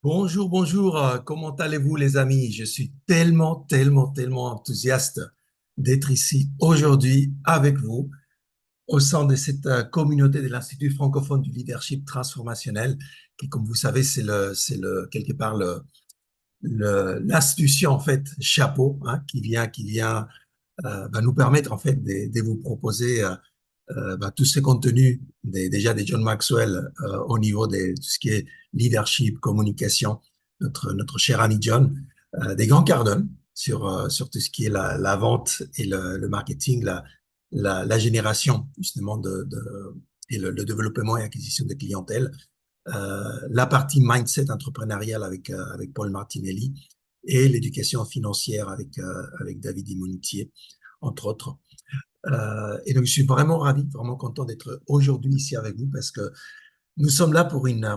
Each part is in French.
Bonjour, bonjour, comment allez-vous les amis? Je suis tellement enthousiaste d'être ici aujourd'hui avec vous au sein de cette communauté de l'Institut francophone du leadership transformationnel qui, comme vous savez, quelque part l'institution en fait chapeau qui vient nous permettre en fait de vous proposer tous ces contenus déjà des John Maxwell au niveau de tout ce qui est leadership, communication, notre cher ami John, des grands Cardone sur tout ce qui est la vente et le marketing, la génération justement et le développement et acquisition de clientèle, la partie mindset entrepreneurial avec Paul Martinelli et l'éducation financière avec David Immonitier, entre autres. Et donc, je suis vraiment ravi, vraiment content d'être aujourd'hui ici avec vous parce que nous sommes là pour un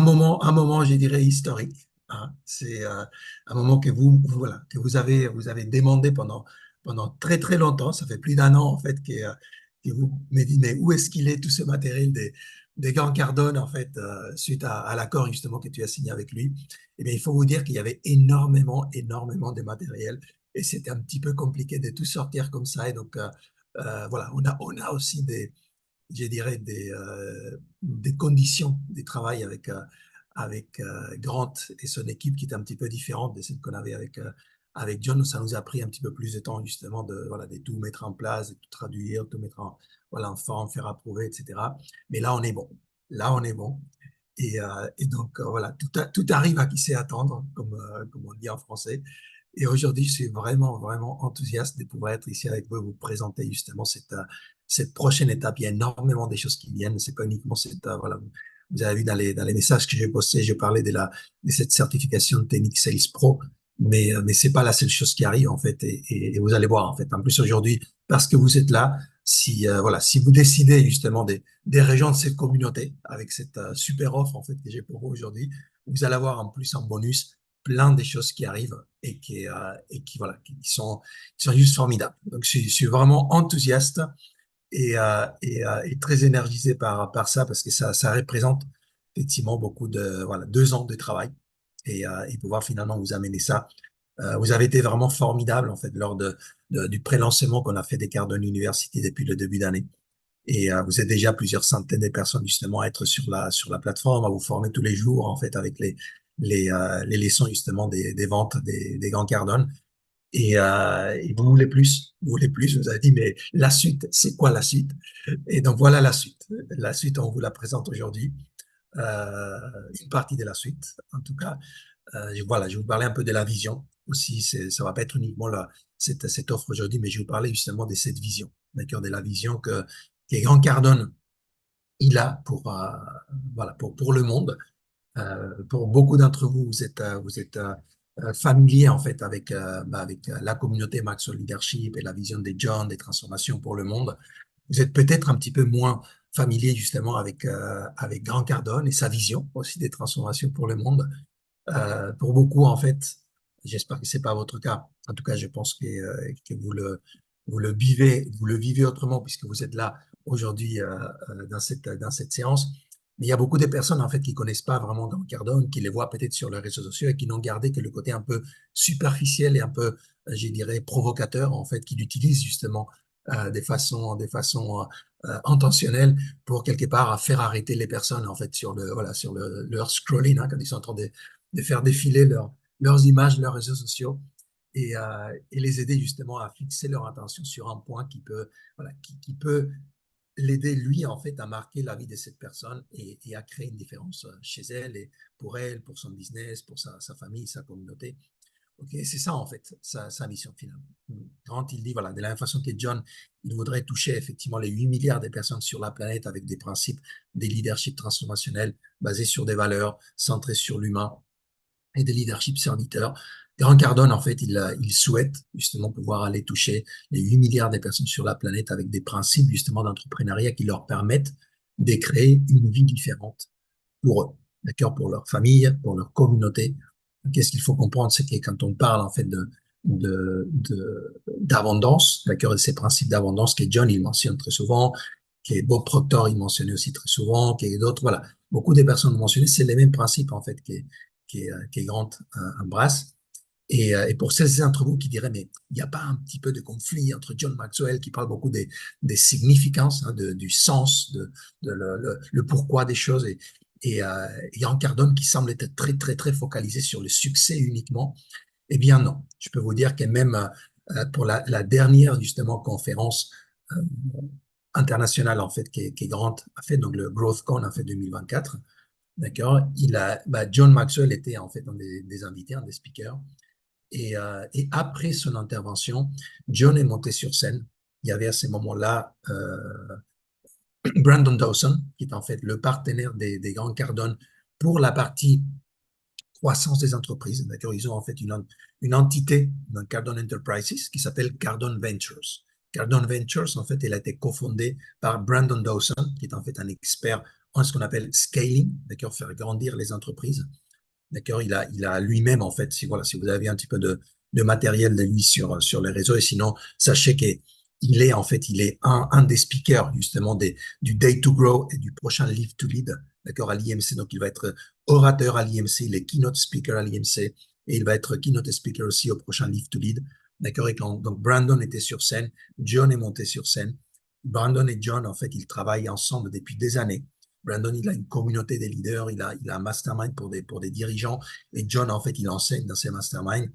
moment, je dirais, historique. Hein. C'est un moment que voilà, que vous avez demandé pendant très longtemps. Ça fait plus d'un an, en fait, que vous me dites, mais où est-ce qu'il est tout ce matériel des grands Cardone, en fait, suite à l'accord, justement, que tu as signé avec lui. Eh bien, il faut vous dire qu'il y avait énormément de matériel et c'était un petit peu compliqué de tout sortir comme ça. Et donc, voilà, on a aussi je dirais, des conditions de travail avec Grant et son équipe qui est un petit peu différente de celle qu'on avait avec John. Ça nous a pris un petit peu plus de temps, justement, voilà, de tout mettre en place, de tout traduire, tout mettre voilà, en forme, faire approuver, etc. Mais là, on est bon. Là, on est bon. Et donc, voilà, tout arrive à qui sait attendre, comme on dit en français. Et aujourd'hui, je suis vraiment enthousiaste de pouvoir être ici avec vous et vous présenter justement cette prochaine étape. Il y a énormément de choses qui viennent. C'est pas uniquement voilà. Vous avez vu dans les messages que j'ai postés, je parlais de cette certification de Technique Sales Pro, mais c'est pas la seule chose qui arrive, en fait. Et vous allez voir, en fait. En plus, aujourd'hui, parce que vous êtes là, voilà, si vous décidez justement des rejoindre cette communauté avec cette super offre, en fait, que j'ai pour vous aujourd'hui, vous allez avoir en plus en bonus plein des choses qui arrivent voilà, qui sont juste formidables. Donc, je suis vraiment enthousiaste et très énergisé par ça parce que ça représente effectivement beaucoup de, voilà, 2 ans de travail et pouvoir finalement vous amener ça. Vous avez été vraiment formidable en fait lors du pré-lancement qu'on a fait des Cardone University depuis le début d'année. Et vous êtes déjà plusieurs centaines de personnes justement à être sur la plateforme, à vous former tous les jours en fait avec les leçons justement des ventes des grands Cardone. Et vous voulez plus, vous voulez plus, vous avez dit, mais la suite, c'est quoi la suite? Et donc voilà la suite. La suite, on vous la présente aujourd'hui. Euh, une partie de la suite, en tout cas. Voilà, je vais vous parler un peu de la vision aussi. Ça va pas être uniquement cette offre aujourd'hui, mais je vais vous parler justement de cette vision, d'accord, de la vision que Grant Cardone il a voilà, pour le monde. Pour beaucoup d'entre vous, vous êtes familier en fait avec la communauté Maxwell Leadership et la vision des John, des transformations pour le monde. Vous êtes peut-être un petit peu moins familier justement avec Grant Cardone et sa vision aussi des transformations pour le monde. Pour beaucoup, en fait, j'espère que c'est pas votre cas. En tout cas, je pense que vous le vivez autrement puisque vous êtes là aujourd'hui dans cette séance. Mais il y a beaucoup de personnes en fait qui connaissent pas vraiment Grant Cardone, qui les voient peut-être sur les réseaux sociaux et qui n'ont gardé que le côté un peu superficiel et un peu, je dirais, provocateur en fait, qu'il utilise justement des façons intentionnelles pour quelque part faire arrêter les personnes en fait sur leur scrolling quand ils sont en train de faire défiler leurs images, leurs réseaux sociaux et les aider justement à fixer leur attention sur un point voilà, qui peut l'aider lui en fait à marquer la vie de cette personne et à créer une différence chez elle et pour son business, pour sa famille, sa communauté. Ok, c'est ça en fait sa mission finale. Quand il dit voilà de la même façon que John, il voudrait toucher effectivement les 8 milliards de personnes sur la planète avec des principes, des leaderships transformationnels basés sur des valeurs centrées sur l'humain et des leaderships serviteurs. Grant Cardone, en fait, il souhaite justement pouvoir aller toucher les 8 milliards de personnes sur la planète avec des principes justement d'entrepreneuriat qui leur permettent de créer une vie différente pour eux, d'accord, pour leur famille, pour leur communauté. Qu'est-ce qu'il faut comprendre, c'est que quand on parle en fait d'abondance, d'accord, de ces principes d'abondance que John il mentionne très souvent, qui est Bob Proctor, il mentionnait aussi très souvent, qui est d'autres, voilà. Beaucoup de personnes ont mentionné, c'est les mêmes principes, en fait, qui est Grant Brass. Et pour celles d'entre vous qui diraient, mais il n'y a pas un petit peu de conflit entre John Maxwell, qui parle beaucoup des significances, hein, du sens, de le pourquoi des choses, et Grant Cardone qui semble être très, très, très focalisé sur le succès uniquement. Eh bien, non. Je peux vous dire que même pour la dernière, justement, conférence euh, internationale, en fait, Grant a fait, donc le GrowthCon a fait 2024, d'accord, John Maxwell était, en fait, un des invités, un des speakers. Et après son intervention, John est monté sur scène. Il y avait à ce moment-là Brandon Dawson, qui est en fait le partenaire des Grant Cardone pour la partie croissance des entreprises. D'accord, ils ont en fait une entité dans Cardone Enterprises qui s'appelle Cardone Ventures. Cardone Ventures, en fait, elle a été cofondée par Brandon Dawson, qui est en fait un expert en ce qu'on appelle scaling, d'accord, faire grandir les entreprises. D'accord, il a lui-même, en fait, si vous avez un petit peu de matériel de lui sur les réseaux, et sinon, sachez qu'il est un des speakers, justement, du Day to Grow et du prochain Live to Lead, d'accord, à l'IMC. Donc, il va être orateur à l'IMC, il est keynote speaker à l'IMC, et il va être keynote speaker aussi au prochain Live to Lead, d'accord. Donc, Brandon était sur scène, John est monté sur scène. Brandon et John, en fait, ils travaillent ensemble depuis des années. Brandon, il a une communauté des leaders, il a un mastermind pour des dirigeants. Et John, en fait, il enseigne dans ces masterminds.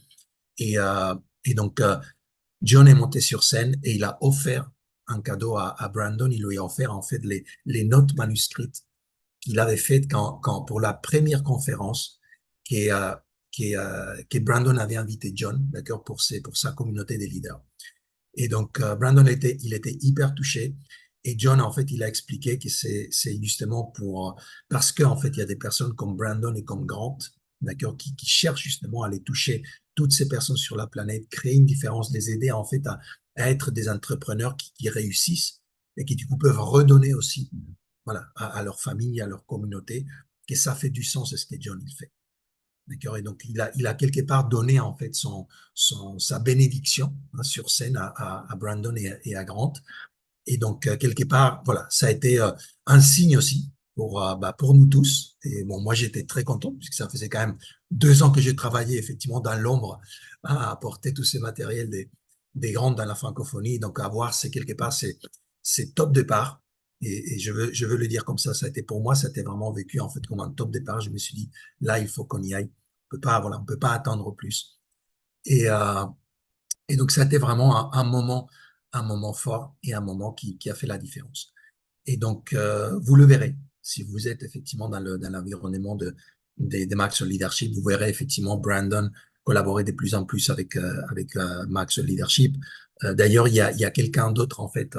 Et, euh, et donc, John est monté sur scène et il a offert un cadeau à Brandon. Il lui a offert, en fait, les notes manuscrites qu'il avait faites pour la première conférence qui, est, euh, que Brandon avait invité John, d'accord, pour sa communauté des leaders. Et donc, Brandon il était hyper touché. Et John, en fait, il a expliqué que c'est justement parce qu'en fait, il y a des personnes comme Brandon et comme Grant, d'accord, qui cherchent justement à aller toucher toutes ces personnes sur la planète, créer une différence, les aider, en fait, à être des entrepreneurs qui réussissent et qui, du coup, peuvent redonner aussi, voilà, à leur famille, à leur communauté, que ça fait du sens, c'est ce que John, il fait. D'accord. Et donc, il a quelque part donné, en fait, sa bénédiction, hein, sur scène à Brandon et à Grant. Et donc, quelque part, voilà, ça a été un signe aussi pour nous tous. Et bon, moi, j'étais très content, puisque ça faisait quand même 2 ans que j'ai travaillé effectivement dans l'ombre, hein, à apporter tous ces matériels des grandes dans la francophonie. Donc, avoir, c'est quelque part, c'est top départ. Et je veux le dire comme ça a été pour moi, ça a été vraiment vécu en fait comme un top départ. Je me suis dit, là, il faut qu'on y aille. On peut pas, voilà, on peut pas attendre plus. Et, euh, et donc, ça a été vraiment un moment fort et un moment qui a fait la différence. Et donc, vous le verrez, si vous êtes effectivement dans l'environnement des Max Leadership, vous verrez effectivement Brandon collaborer de plus en plus avec Max Leadership. D'ailleurs, il y a quelqu'un d'autre, en fait,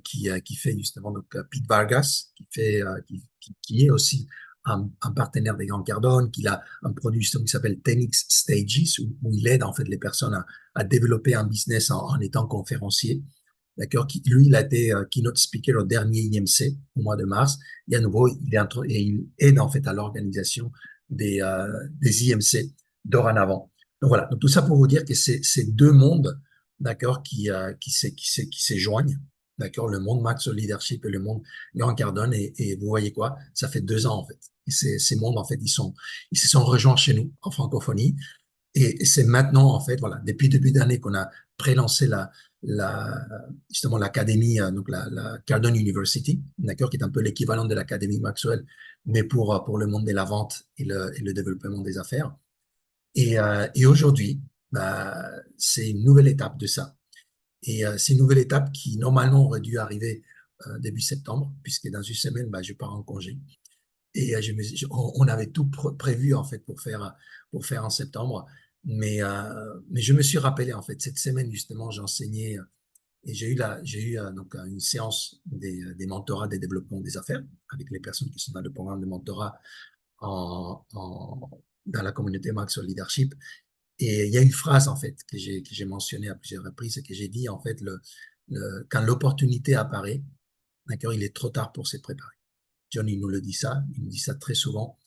qui fait justement, donc, Pete Vargas, qui est aussi un partenaire des Grant Cardone, qui a un produit justement qui s'appelle 10X Stages, où il aide en fait les personnes à développer un business en étant conférencier. D'accord, lui, il a été keynote speaker au dernier IMC au mois de mars. Et à nouveau, il aide en fait à l'organisation des IMC dorénavant. Donc voilà, donc tout ça pour vous dire que c'est deux mondes, d'accord, qui se joignent, d'accord, le monde Max Leadership et le monde Grant Cardone. Et vous voyez quoi, ça fait 2 ans en fait. Et ces mondes en fait, ils se sont rejoints chez nous en francophonie. Et c'est maintenant, en fait, voilà, depuis début d'année qu'on a prélancé la, justement l'académie, donc la Cardone University, d'accord, qui est un peu l'équivalent de l'académie Maxwell, mais pour le monde de la vente et le développement des affaires. Et aujourd'hui, c'est une nouvelle étape de ça. Et c'est une nouvelle étape qui, normalement, aurait dû arriver début septembre, puisque dans une semaine, je pars en congé. Et on avait tout prévu en fait pour faire en septembre, mais je me suis rappelé en fait cette semaine justement j'enseignais, et j'ai eu donc une séance des mentorats des développements des affaires avec les personnes qui sont dans le programme de mentorat dans la communauté Maxwell Leadership. Et il y a une phrase en fait que j'ai mentionnée à plusieurs reprises et que j'ai dit en fait quand l'opportunité apparaît, d'accord, il est trop tard pour se préparer. John, il nous le dit ça, il nous dit ça très souvent.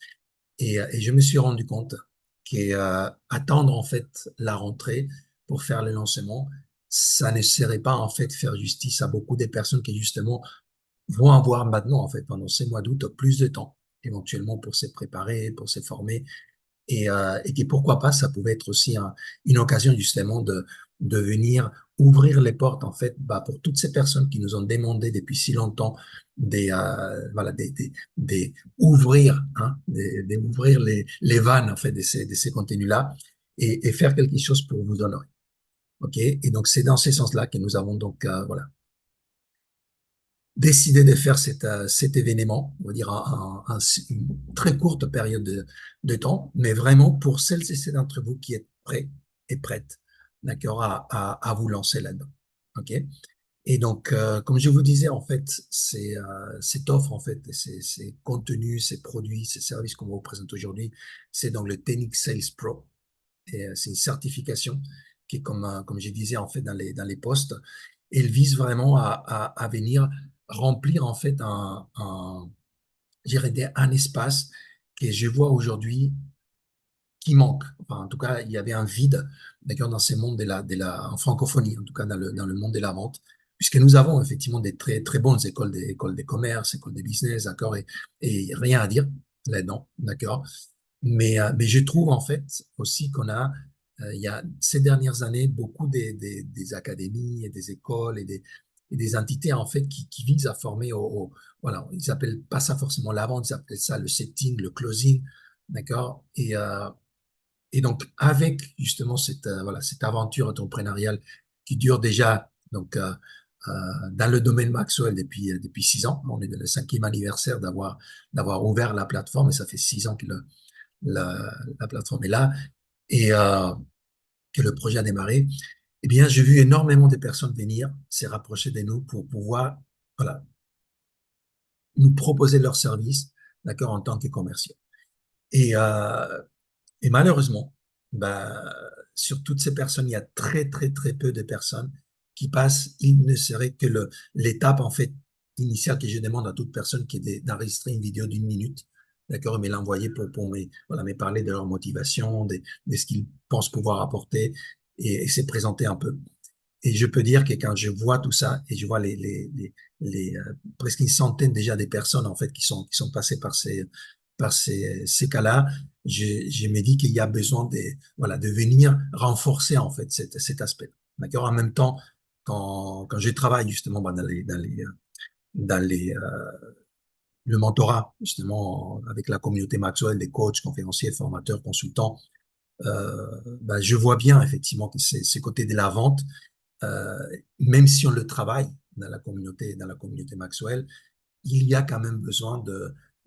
Et je me suis rendu compte qu'attendre en fait la rentrée pour faire le lancement, ça ne serait pas en fait faire justice à beaucoup des personnes qui justement vont avoir maintenant, en fait, pendant ces mois d'août, plus de temps, éventuellement pour se préparer, pour se former, et que pourquoi pas, ça pouvait être aussi une occasion justement de venir ouvrir les portes, en fait, bah, pour toutes ces personnes qui nous ont demandé depuis si longtemps voilà, ouvrir, hein, ouvrir les vannes, en fait, de ces contenus-là, et faire quelque chose pour vous honorer. OK? Et donc, c'est dans ce sens-là que nous avons donc, voilà, décidé de faire cet événement, on va dire une très courte période de temps, mais vraiment pour celles et ceux d'entre vous qui êtes prêts et prêtes, d'accord, à vous lancer là-dedans. OK? Et donc, comme je vous disais, en fait, cette offre, en fait, ces contenus, ces produits, ces services qu'on vous présente aujourd'hui, c'est donc le Tenix Sales Pro. Et c'est une certification qui est comme je disais en fait dans les postes, elle vise vraiment à venir remplir en fait je dirais un espace que je vois aujourd'hui qui manque. Enfin, en tout cas, il y avait un vide, d'accord, dans ces mondes en francophonie, en tout cas dans le monde de la vente, puisque nous avons effectivement des très, très bonnes écoles, des écoles de commerce, écoles de business, d'accord, et rien à dire là-dedans, d'accord. Mais je trouve en fait aussi qu'on a, il y a ces dernières années, beaucoup des académies et des écoles et des entités en fait qui visent à former voilà, ils appellent pas ça forcément la vente, ils appellent ça le setting, le closing, d'accord? Et donc avec justement voilà, cette aventure entrepreneuriale qui dure déjà donc dans le domaine Maxwell depuis 6 ans, on est dans le 5e anniversaire d'avoir ouvert la plateforme et ça fait 6 ans que la plateforme est là et que le projet a démarré, eh bien, j'ai vu énormément de personnes venir se rapprocher de nous pour pouvoir, voilà, nous proposer leurs services, d'accord, en tant que commerciaux. Et, euh, et malheureusement, bah, sur toutes ces personnes, il y a très, très, très peu de personnes qui passent. Il ne serait que l'étape, en fait, initiale que je demande à toute personne qui est d'enregistrer une vidéo d'1 minute, d'accord, mais l'envoyer pour voilà, me parler de leur motivation, de ce qu'ils pensent pouvoir apporter et se présenter un peu. Et je peux dire que quand je vois tout ça et je vois presque une centaine déjà des personnes en fait qui sont passées par ces cas-là, je me dis qu'il y a besoin voilà, de venir renforcer en fait cet aspect. D'accord? En même temps, quand je travaille justement bah, dans le mentorat, justement, avec la communauté Maxwell, des coachs, conférenciers, formateurs, consultants, bah, je vois bien effectivement que ces côtés de la vente, euh, même si on le travaille dans la communauté Maxwell, il y a quand même besoin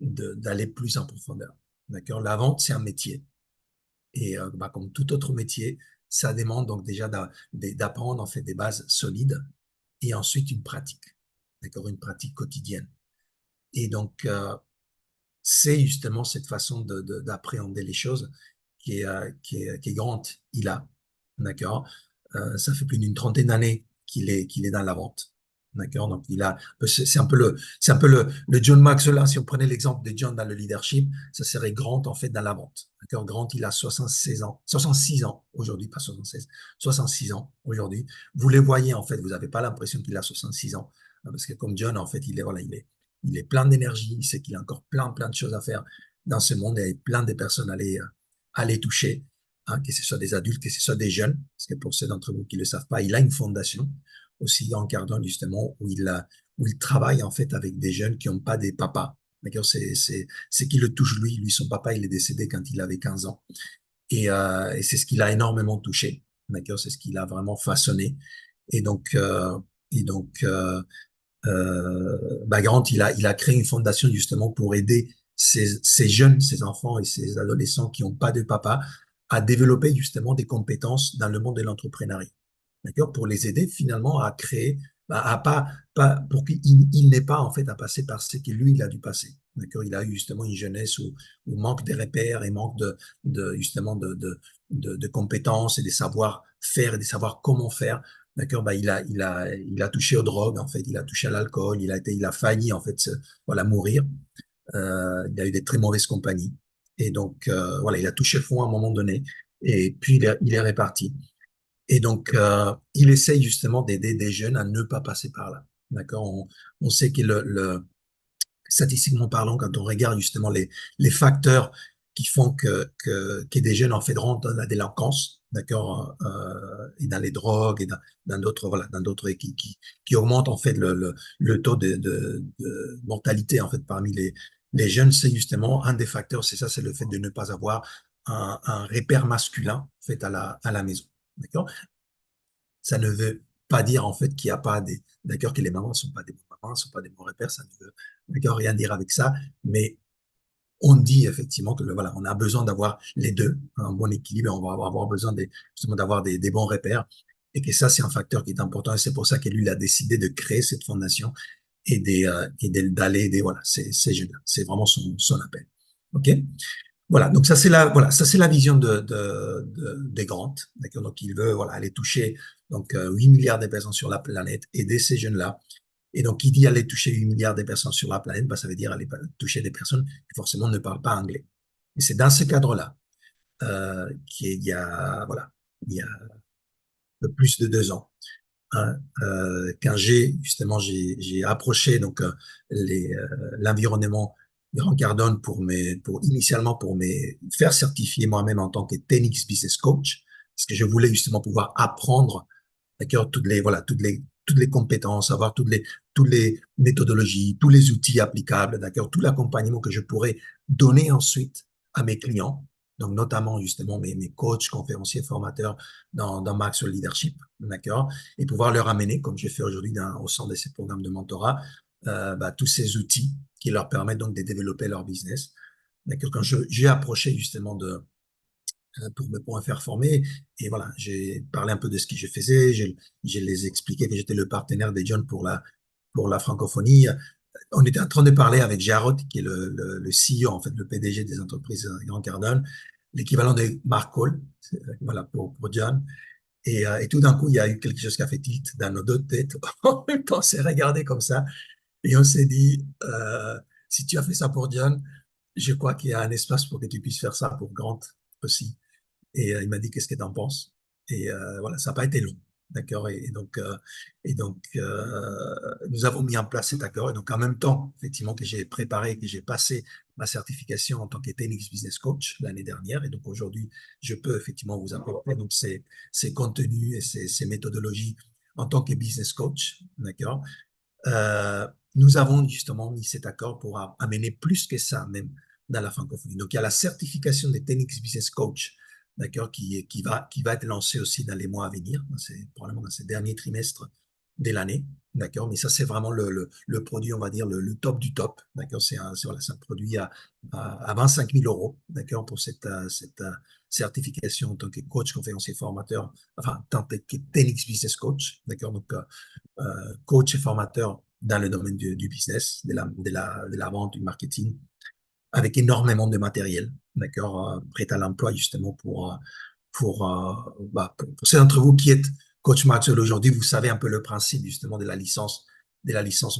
d'aller plus en profondeur. D'accord? La vente, c'est un métier. Et bah, comme tout autre métier, ça demande donc déjà d'apprendre en fait des bases solides et ensuite une pratique. D'accord? Une pratique quotidienne. Et donc, c'est justement cette façon d'appréhender les choses qui est Grant. Il a, d'accord? Ça fait plus d'une trentaine d'années qu'il est dans la vente. D'accord? Donc, c'est un peu le John Maxwell, là. Si on prenait l'exemple de John dans le leadership, ça serait Grant, en fait, dans la vente. D'accord? Grant, il a 76 ans, 66 ans aujourd'hui, pas 76, 66 ans aujourd'hui. Vous les voyez, en fait, vous n'avez pas l'impression qu'il a 66 ans. Hein, parce que comme John, en fait, voilà, il est plein d'énergie, il sait qu'il a encore plein, plein de choses à faire dans ce monde et plein de personnes à les toucher, hein, que ce soit des adultes, que ce soit des jeunes, parce que pour ceux d'entre vous qui ne le savent pas, il a une fondation aussi en Cardone, justement, où il travaille en fait avec des jeunes qui n'ont pas des papas. D'accord, c'est qui le touche lui. Lui, son papa, il est décédé quand il avait 15 ans. Et c'est ce qu'il a énormément touché. D'accord, c'est ce qu'il a vraiment façonné. Et donc, euh, et donc, bah, Grant, il a créé une fondation justement pour aider ces jeunes, ces enfants et ces adolescents qui n'ont pas de papa à développer justement des compétences dans le monde de l'entrepreneuriat. D'accord? Pour les aider finalement à créer, bah, pour qu'il n'ait pas en fait à passer par ce que lui, il a dû passer. D'accord? Il a eu justement une jeunesse où manque de repères et manque justement de compétences et de savoir faire et de savoir comment faire. D'accord, bah, il a touché aux drogues, en fait, il a touché à l'alcool, il a failli, en fait, voilà, mourir. Il a eu des très mauvaises compagnies. Et donc, voilà, il a touché le fond à un moment donné. Et puis, il est réparti. Et donc, il essaye justement d'aider des jeunes à ne pas passer par là. d'accord? On sait que statistiquement parlant, quand on regarde justement les facteurs qui font que des jeunes en fait rentrent dans la délinquance, d'accord, et dans les drogues et dans d'autres voilà, dans d'autres qui augmentent en fait le taux de mortalité en fait parmi les jeunes, c'est justement un des facteurs, c'est ça, c'est le fait de ne pas avoir un repère masculin en fait à la maison, d'accord. Ça ne veut pas dire en fait qu'il n'y a pas des, d'accord, que les mamans ne sont pas des bons mamans, ne sont pas des bons repères, ça ne veut, d'accord, rien dire avec ça, mais on dit effectivement que voilà, on a besoin d'avoir les deux, un bon équilibre, et on va avoir besoin justement d'avoir des bons repères, et que ça c'est un facteur qui est important, et c'est pour ça que lui il a décidé de créer cette fondation et d'aller aider voilà ces jeunes-là. C'est vraiment son appel. Ok. Voilà, donc voilà, ça c'est la vision des Grant. D'accord, donc il veut voilà aller toucher donc 8 milliards de personnes sur la planète, aider ces jeunes-là. Et donc qui dit aller toucher 8 milliards de personnes sur la planète, bah, ça veut dire aller toucher des personnes qui forcément ne parlent pas anglais. Et c'est dans ce cadre-là qu'il y a voilà, il y a un peu plus de 2 ans, hein, quand j'ai approché donc l'environnement Grant Cardone pour initialement pour me faire certifier moi-même en tant que Tenix Business Coach, parce que je voulais justement pouvoir apprendre, d'accord, toutes les compétences, avoir toutes les méthodologies, tous les outils applicables, d'accord, tout l'accompagnement que je pourrais donner ensuite à mes clients, donc notamment justement mes coachs, conférenciers, formateurs dans Maxwell Leadership, d'accord, et pouvoir leur amener, comme j'ai fait aujourd'hui au sein de ces programmes de mentorat, bah, tous ces outils qui leur permettent donc de développer leur business. D'accord, quand j'ai approché justement pour me faire former. Et voilà, j'ai parlé un peu de ce que je faisais. Je les expliqué que j'étais le partenaire des John pour la francophonie. On était en train de parler avec Jarrod, qui est le CEO, en fait, le PDG des entreprises Grant Cardone, l'équivalent de Mark Cole, voilà, pour John. Et tout d'un coup, il y a eu quelque chose qui a fait tilt dans nos deux têtes. En même temps, on s'est regardé comme ça et on s'est dit, si tu as fait ça pour John, je crois qu'il y a un espace pour que tu puisses faire ça pour Grant aussi. Et il m'a dit, qu'est-ce que tu en penses? Et voilà, ça n'a pas été long. D'accord. Nous avons mis en place cet accord. Et donc, en même temps, effectivement, que j'ai préparé, que j'ai passé ma certification en tant que TEDx Business Coach l'année dernière. Et donc, aujourd'hui, je peux effectivement vous apporter donc, ces contenus et ces méthodologies en tant que business coach. D'accord. Nous avons justement mis cet accord pour amener plus que ça, même dans la francophonie. Donc, il y a la certification des TEDx Business Coach, d'accord, qui va être lancée aussi dans les mois à venir, probablement dans ces derniers trimestres de l'année, d'accord. Mais ça, c'est vraiment le produit, on va dire, le top du top, d'accord. Voilà, c'est un produit à 25 000 euros, d'accord, pour cette certification en tant que coach, conférencier, formateur, enfin, en tant que TEDx Business Coach, d'accord. Donc, coach et formateur dans le domaine du business, de la vente, du marketing, avec énormément de matériel, d'accord, prêt à l'emploi justement pour ceux d'entre vous qui êtes coach Maxwell aujourd'hui, vous savez un peu le principe justement de la licence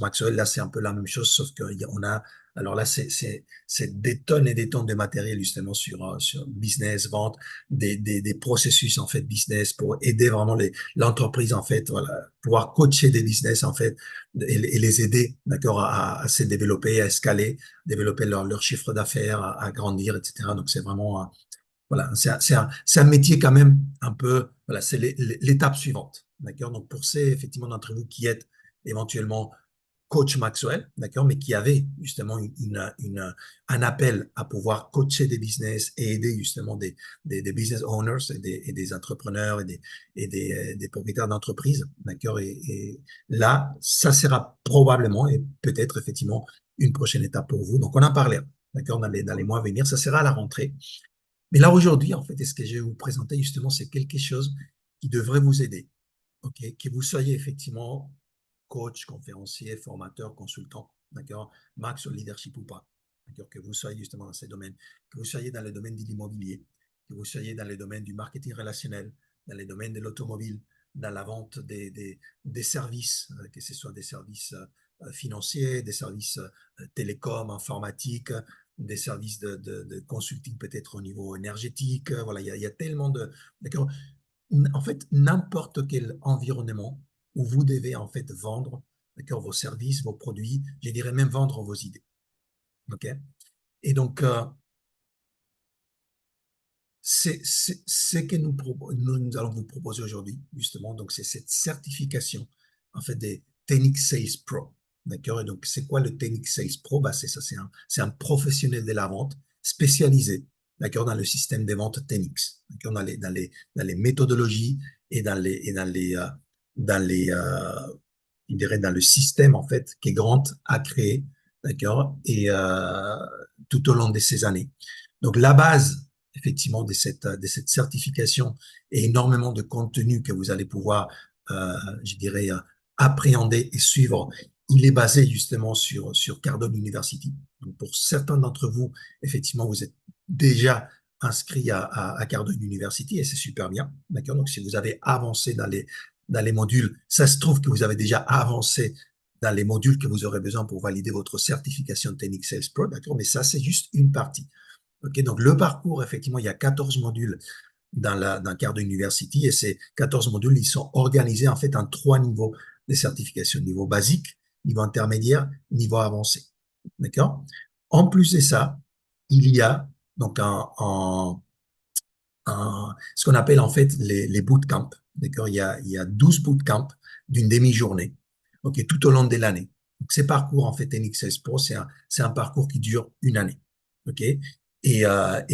Maxwell. Là, c'est un peu la même chose, sauf qu'on a, alors là, c'est des tonnes et des tonnes de matériel justement sur business, vente, des processus en fait business pour aider vraiment l'entreprise en fait, voilà, pouvoir coacher des business en fait et les aider, d'accord, à se développer, à escaler, développer leur chiffre d'affaires, à grandir, etc. Donc, c'est vraiment voilà, c'est un métier quand même un peu, voilà, c'est l'étape suivante, d'accord? Donc, pour ces, effectivement, d'entre vous qui êtes éventuellement coach Maxwell, d'accord, mais qui avaient justement un appel à pouvoir coacher des business et aider justement des business owners et des entrepreneurs des propriétaires d'entreprises, d'accord? Et là, ça sera probablement et peut-être effectivement une prochaine étape pour vous. Donc, on en parlait, d'accord, dans les mois à venir, ça sera à la rentrée. Mais là, aujourd'hui, en fait, ce que je vais vous présenter, justement, c'est quelque chose qui devrait vous aider. OK? Que vous soyez effectivement coach, conférencier, formateur, consultant, d'accord? Max sur leadership ou pas. D'accord? Que vous soyez justement dans ces domaines, que vous soyez dans le domaine de l'immobilier, que vous soyez dans le domaine du marketing relationnel, dans le domaine de l'automobile, dans la vente des services, que ce soit des services financiers, des services télécom, informatiques, des services de consulting peut-être au niveau énergétique. Voilà, il y a tellement de... D'accord. En fait, n'importe quel environnement où vous devez en fait vendre, d'accord, vos services, vos produits, je dirais même vendre vos idées. OK? Et donc, c'est ce que nous allons vous proposer aujourd'hui, justement. Donc, c'est cette certification, en fait, des Tenix Sales Pro. D'accord? Et donc, c'est quoi le Tenix Sales Pro? Bah, c'est ça, c'est un professionnel de la vente spécialisé, d'accord, dans le système des ventes Tenix, d'accord, dans les méthodologies et dans les, je dirais, dans le système, en fait, que Grant a créé, d'accord, et tout au long de ces années. Donc, la base, effectivement, de cette certification et énormément de contenu que vous allez pouvoir, je dirais, appréhender et suivre, il est basé justement sur Cardone University. Donc, pour certains d'entre vous, effectivement, vous êtes déjà inscrit à Cardone University et c'est super bien. D'accord? Donc, si vous avez avancé dans les modules, ça se trouve que vous avez déjà avancé dans les modules que vous aurez besoin pour valider votre certification Technique Sales Pro. D'accord? Mais ça, c'est juste une partie. OK, donc le parcours, effectivement, il y a 14 modules dans Cardone University et ces 14 modules, ils sont organisés en fait en trois niveaux de certification. Niveau basique, niveau intermédiaire, niveau avancé. D'accord? En plus de ça, il y a donc ce qu'on appelle en fait les bootcamps. D'accord? Il y a 12 bootcamps d'une demi-journée. OK, tout au long de l'année. Donc, ces parcours, en fait, NXS Pro, c'est un parcours qui dure une année. OK? Et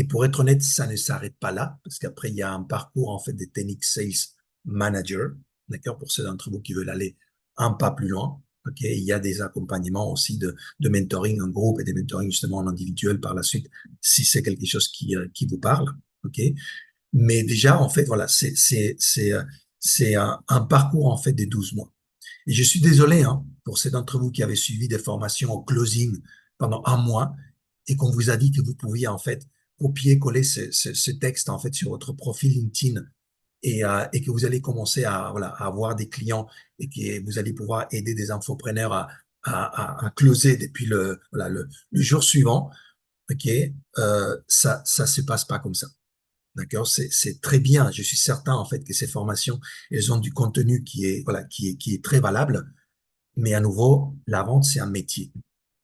pour être honnête, ça ne s'arrête pas là, parce qu'après, il y a un parcours, en fait, des Tenix Sales Manager. D'accord? Pour ceux d'entre vous qui veulent aller un pas plus loin. OK? Il y a des accompagnements aussi de mentoring en groupe et des mentoring justement en individuel par la suite, si c'est quelque chose qui vous parle. OK? Mais déjà, en fait, voilà, c'est un parcours, en fait, des 12 mois. Et je suis désolé, hein, pour ceux d'entre vous qui avaient suivi des formations au closing pendant un mois et qu'on vous a dit que vous pouviez, en fait, copier-coller ce texte, en fait, sur votre profil LinkedIn et que vous allez commencer à, voilà, à avoir des clients et que vous allez pouvoir aider des infopreneurs à closer depuis voilà, le jour suivant. OK, ça se passe pas comme ça. D'accord, c'est très bien. Je suis certain en fait que ces formations, elles ont du contenu qui est voilà qui est très valable. Mais à nouveau, la vente c'est un métier,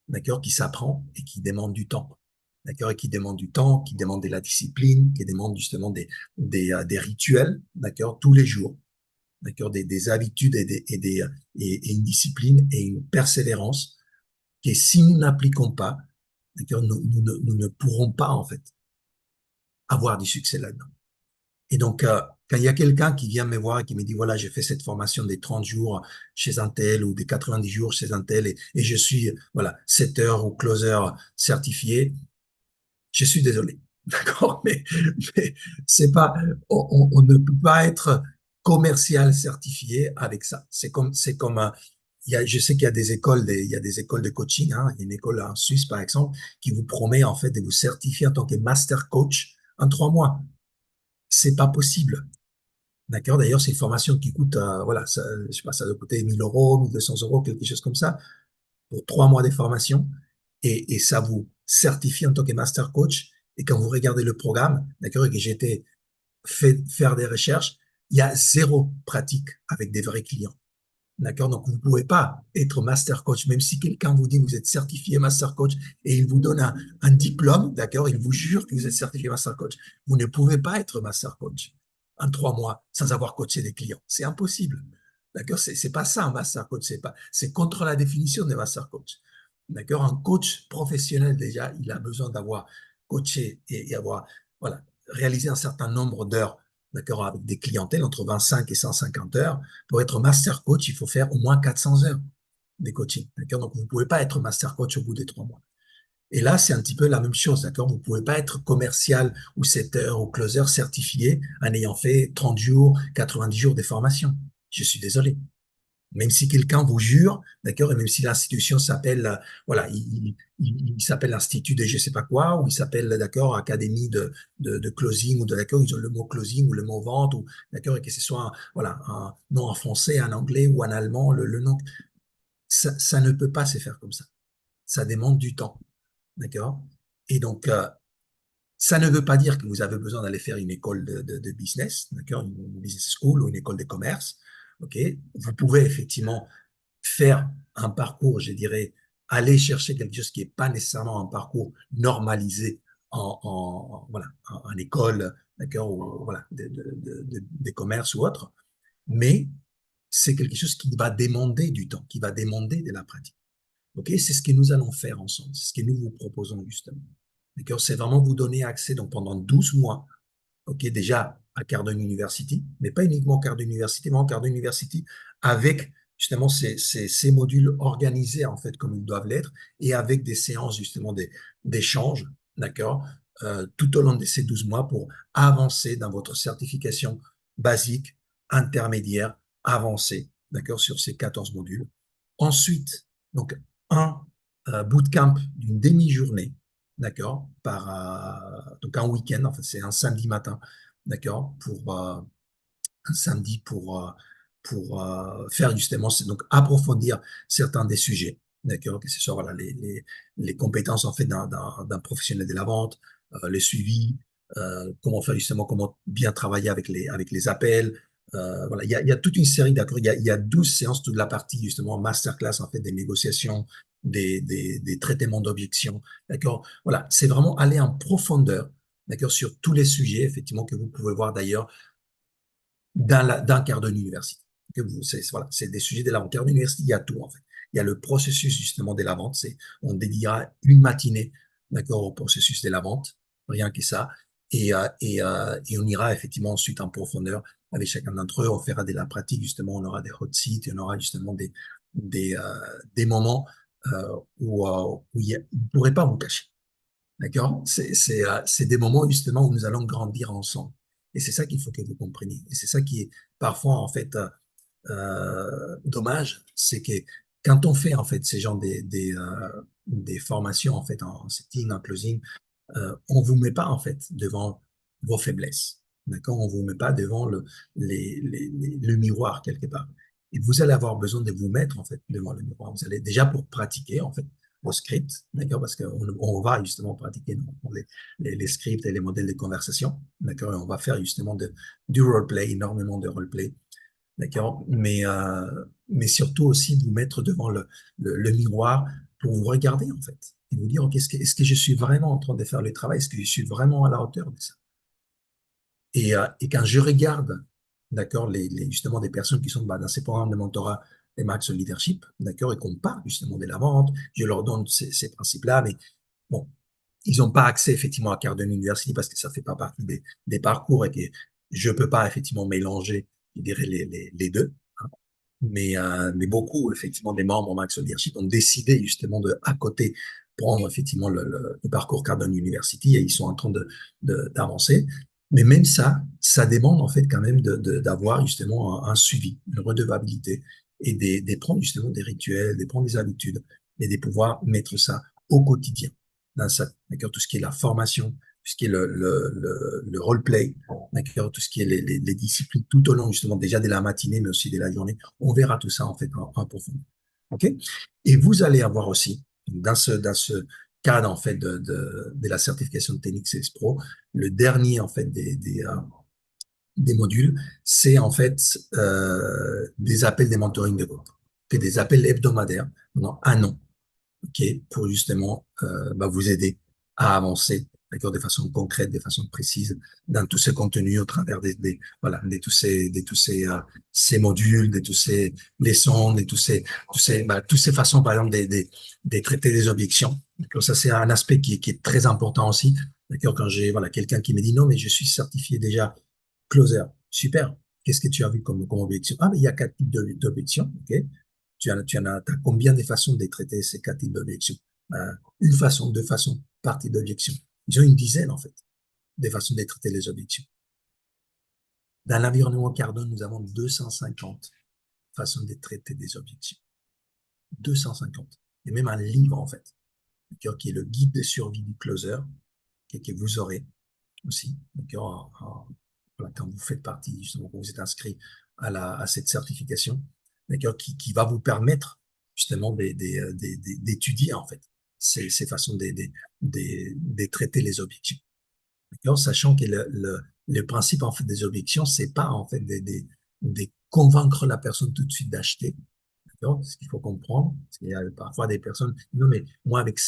d'accord, qui s'apprend et qui demande du temps, d'accord, et qui demande du temps, qui demande de la discipline, qui demande justement des rituels, d'accord, tous les jours, d'accord, des habitudes et une discipline et une persévérance que si nous n'appliquons pas, d'accord, nous ne pourrons pas en fait avoir du succès là-dedans. Et donc, quand il y a quelqu'un qui vient me voir et qui me dit, voilà, j'ai fait cette formation des 30 jours chez un tel ou des 90 jours chez un tel et je suis, voilà, 7 heures ou closer certifié, je suis désolé. D'accord? Mais c'est pas, on ne peut pas être commercial certifié avec ça. C'est comme, je sais qu'il y a des écoles, il y a des écoles de coaching, hein, il y a une école en Suisse, par exemple, qui vous promet, en fait, de vous certifier en tant que master coach en 3 mois. C'est pas possible. D'accord. D'ailleurs, c'est une formation qui coûte, voilà, ça, je sais pas, ça doit coûter 1000 euros, 1200 euros, quelque chose comme ça, pour 3 mois de formation. Et ça vous certifie en tant que master coach. Et quand vous regardez le programme, d'accord, et que j'ai été fait faire des recherches, il y a zéro pratique avec des vrais clients. D'accord? Donc, vous pouvez pas être master coach, même si quelqu'un vous dit que vous êtes certifié master coach et il vous donne un diplôme, d'accord? Il vous jure que vous êtes certifié master coach. Vous ne pouvez pas être master coach en 3 mois sans avoir coaché des clients. C'est impossible. D'accord? C'est pas ça un master coach. C'est contre la définition des master coach. D'accord? Un coach professionnel, déjà, il a besoin d'avoir coaché et avoir, voilà, réalisé un certain nombre d'heures, d'accord, avec des clientèles entre 25 et 150 heures. Pour être master coach, il faut faire au moins 400 heures de coaching. D'accord? Donc, vous ne pouvez pas être master coach au bout des 3 mois. Et là, c'est un petit peu la même chose. D'accord? Vous ne pouvez pas être commercial ou setter ou closer certifié en ayant fait 30 jours, 90 jours de formation. Je suis désolé. Même si quelqu'un vous jure, d'accord, et même si l'institution s'appelle, voilà, il s'appelle l'Institut de je sais pas quoi, ou il s'appelle, d'accord, Académie de closing, ou de, d'accord, ils ont le mot closing ou le mot vente, ou, d'accord, et que ce soit, voilà, un nom en français, en anglais ou en allemand, le nom, ça ne peut pas se faire comme ça. Ça demande du temps, d'accord? Et donc, ça ne veut pas dire que vous avez besoin d'aller faire une école de business, d'accord, une business school ou une école de commerce, ok? Vous pouvez effectivement faire un parcours, je dirais, aller chercher quelque chose qui n'est pas nécessairement un parcours normalisé voilà, en école, d'accord, ou voilà, des commerces ou autres, mais c'est quelque chose qui va demander du temps, qui va demander de la pratique. Ok, c'est ce que nous allons faire ensemble, c'est ce que nous vous proposons justement. D'accord, c'est vraiment vous donner accès donc pendant 12 mois, ok, déjà à Cardone University, mais pas uniquement Cardone University, mais en Cardone University avec justement ces modules organisés en fait comme ils doivent l'être et avec des séances justement d'échange, d'accord, tout au long de ces 12 mois pour avancer dans votre certification basique, intermédiaire, avancée, d'accord, sur ces 14 modules. Ensuite, donc un bootcamp d'une demi-journée, d'accord, donc un week-end, en fait, c'est un samedi matin, d'accord, un samedi pour faire justement, c'est donc approfondir certains des sujets, d'accord, que ce soit voilà, les compétences en fait d'un professionnel de la vente, les suivis, comment faire justement, comment bien travailler avec les appels. Voilà, il y a toute une série d'accords. Il y a 12 séances, toute la partie justement masterclass en fait des négociations, des traitements d'objections. D'accord? Voilà, c'est vraiment aller en profondeur, d'accord, sur tous les sujets, effectivement, que vous pouvez voir d'ailleurs dans Cardone University. Voilà, c'est des sujets de la vente. Cardone University, il y a tout, en fait. Il y a le processus, justement, de la vente. On dédiera une matinée, d'accord, au processus de la vente. Rien que ça. Et on ira effectivement ensuite en profondeur avec chacun d'entre eux. On fera de la pratique, justement. On aura des hot seats, et on aura justement des moments où vous ne pourrez pas vous cacher. D'accord? C'est des moments justement où nous allons grandir ensemble. Et c'est ça qu'il faut que vous compreniez. Et c'est ça qui est parfois en fait dommage, c'est que quand on fait en fait ces genres des formations en fait en setting, en closing, on vous met pas en fait devant vos faiblesses. D'accord? On vous met pas devant le miroir quelque part. Et vous allez avoir besoin de vous mettre en fait devant le miroir. Vous allez déjà pour pratiquer en fait vos scripts, d'accord? Parce qu'on va justement pratiquer les scripts et les modèles de conversation, d'accord? Et on va faire justement du roleplay, énormément de roleplay, d'accord? Mais surtout aussi vous mettre devant le miroir pour vous regarder, en fait, et vous dire, OK, est-ce que je suis vraiment en train de faire le travail? Est-ce que je suis vraiment à la hauteur de ça? Et quand je regarde, d'accord, justement des personnes qui sont dans ces programmes de mentorat et Max Leadership, d'accord, et qu'on parle justement de la vente, je leur donne ces principes-là, mais bon, ils n'ont pas accès effectivement à Cardone University parce que ça fait pas partie des parcours et que je peux pas effectivement mélanger, je dirais, les deux. Hein. Mais beaucoup, effectivement, des membres en Max Leadership ont décidé justement de, à côté, prendre effectivement le parcours Cardone University et ils sont en train d'avancer. Mais même ça demande en fait quand même d'avoir justement un suivi, une redevabilité et de prendre justement des rituels, de prendre des habitudes et de pouvoir mettre ça au quotidien dans ça. D'accord? Tout ce qui est la formation, tout ce qui est le roleplay, d'accord? Tout ce qui est les disciplines tout au long justement déjà de la matinée mais aussi de la journée. On verra tout ça en fait en profondeur. OK? Et vous allez avoir aussi dans ce cadre en fait de la certification de Technics Sales Pro, le dernier en fait des modules, c'est en fait des appels des mentoring de groupe, des appels hebdomadaires pendant un an, ok, pour justement vous aider à avancer, d'accord, de façon concrète, de façon précise, dans tous ces contenus au travers voilà, ces modules, de tous ces leçons, de tous ces façons, par exemple, des traiter des objections. Donc ça, c'est un aspect qui est très important aussi. D'accord, quand j'ai voilà quelqu'un qui me dit non, mais je suis certifié déjà closer, super. Qu'est-ce que tu as vu comme objection? Ah, mais il y a 4 types d'objections, ok. T'as combien de façons de traiter ces 4 types d'objections? Une façon, deux façons, par type d'objection. Ils ont une dizaine, en fait, de façons de traiter les objections. Dans l'environnement Cardone, nous avons 250 façons de traiter des objections. 250. Et même un livre, en fait, qui est le guide de survie du closer, que vous aurez aussi, voilà, quand vous faites partie, justement, quand vous êtes inscrit à cette certification, d'accord, qui va vous permettre justement d'étudier en fait ces façons de traiter les objections. D'accord, sachant que le principe en fait des objections, c'est pas en fait de convaincre la personne tout de suite d'acheter, Donc, ce qu'il faut comprendre, c'est qu'il y a parfois des personnes, non, mais moi, avec